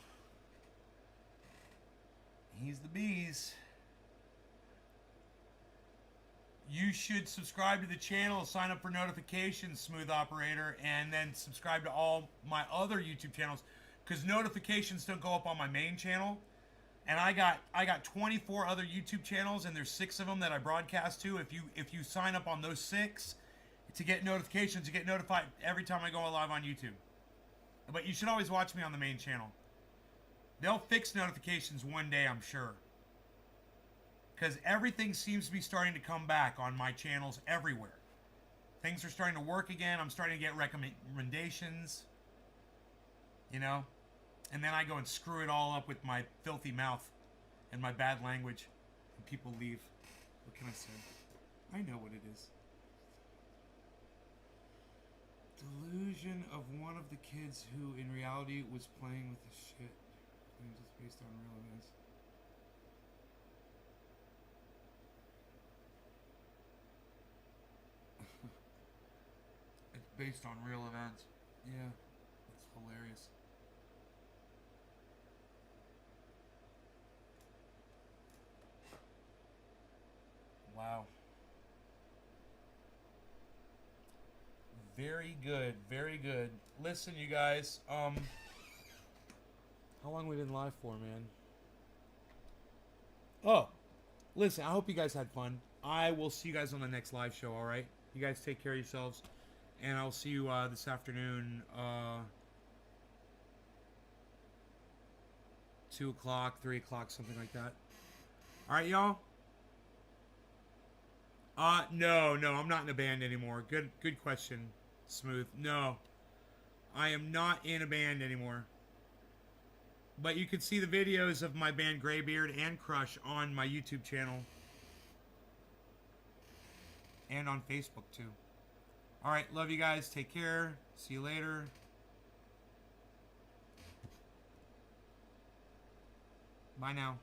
He's the bees. You should subscribe to the channel, sign up for notifications, Smooth Operator, and then subscribe to all my other YouTube channels, because notifications don't go up on my main channel. And I got 24 other YouTube channels, and there's 6 of them that I broadcast to. If you sign up on those 6 to get notifications, you get notified every time I go live on YouTube. But you should always watch me on the main channel. They'll fix notifications one day, I'm sure. Because everything seems to be starting to come back on my channels everywhere. Things are starting to work again. I'm starting to get recommendations. You know? And then I go and screw it all up with my filthy mouth and my bad language. And people leave. What can I say? I know what it is. Delusion of one of the kids who in reality was playing with the shit. Claims it's based on real events. It's based on real events. Yeah. That's hilarious. Wow. Very good, very good. Listen, you guys, how long have we been live for, man? Oh, listen, I hope you guys had fun. I will see you guys on the next live show, all right? You guys take care of yourselves, and I'll see you this afternoon, 2 o'clock, 3 o'clock, something like that. All right, y'all? No, I'm not in a band anymore. Good question, Smooth. No, I am not in a band anymore. But you can see the videos of my band Greybeard and Crush on my YouTube channel. And on Facebook, too. Alright, love you guys. Take care. See you later. Bye now.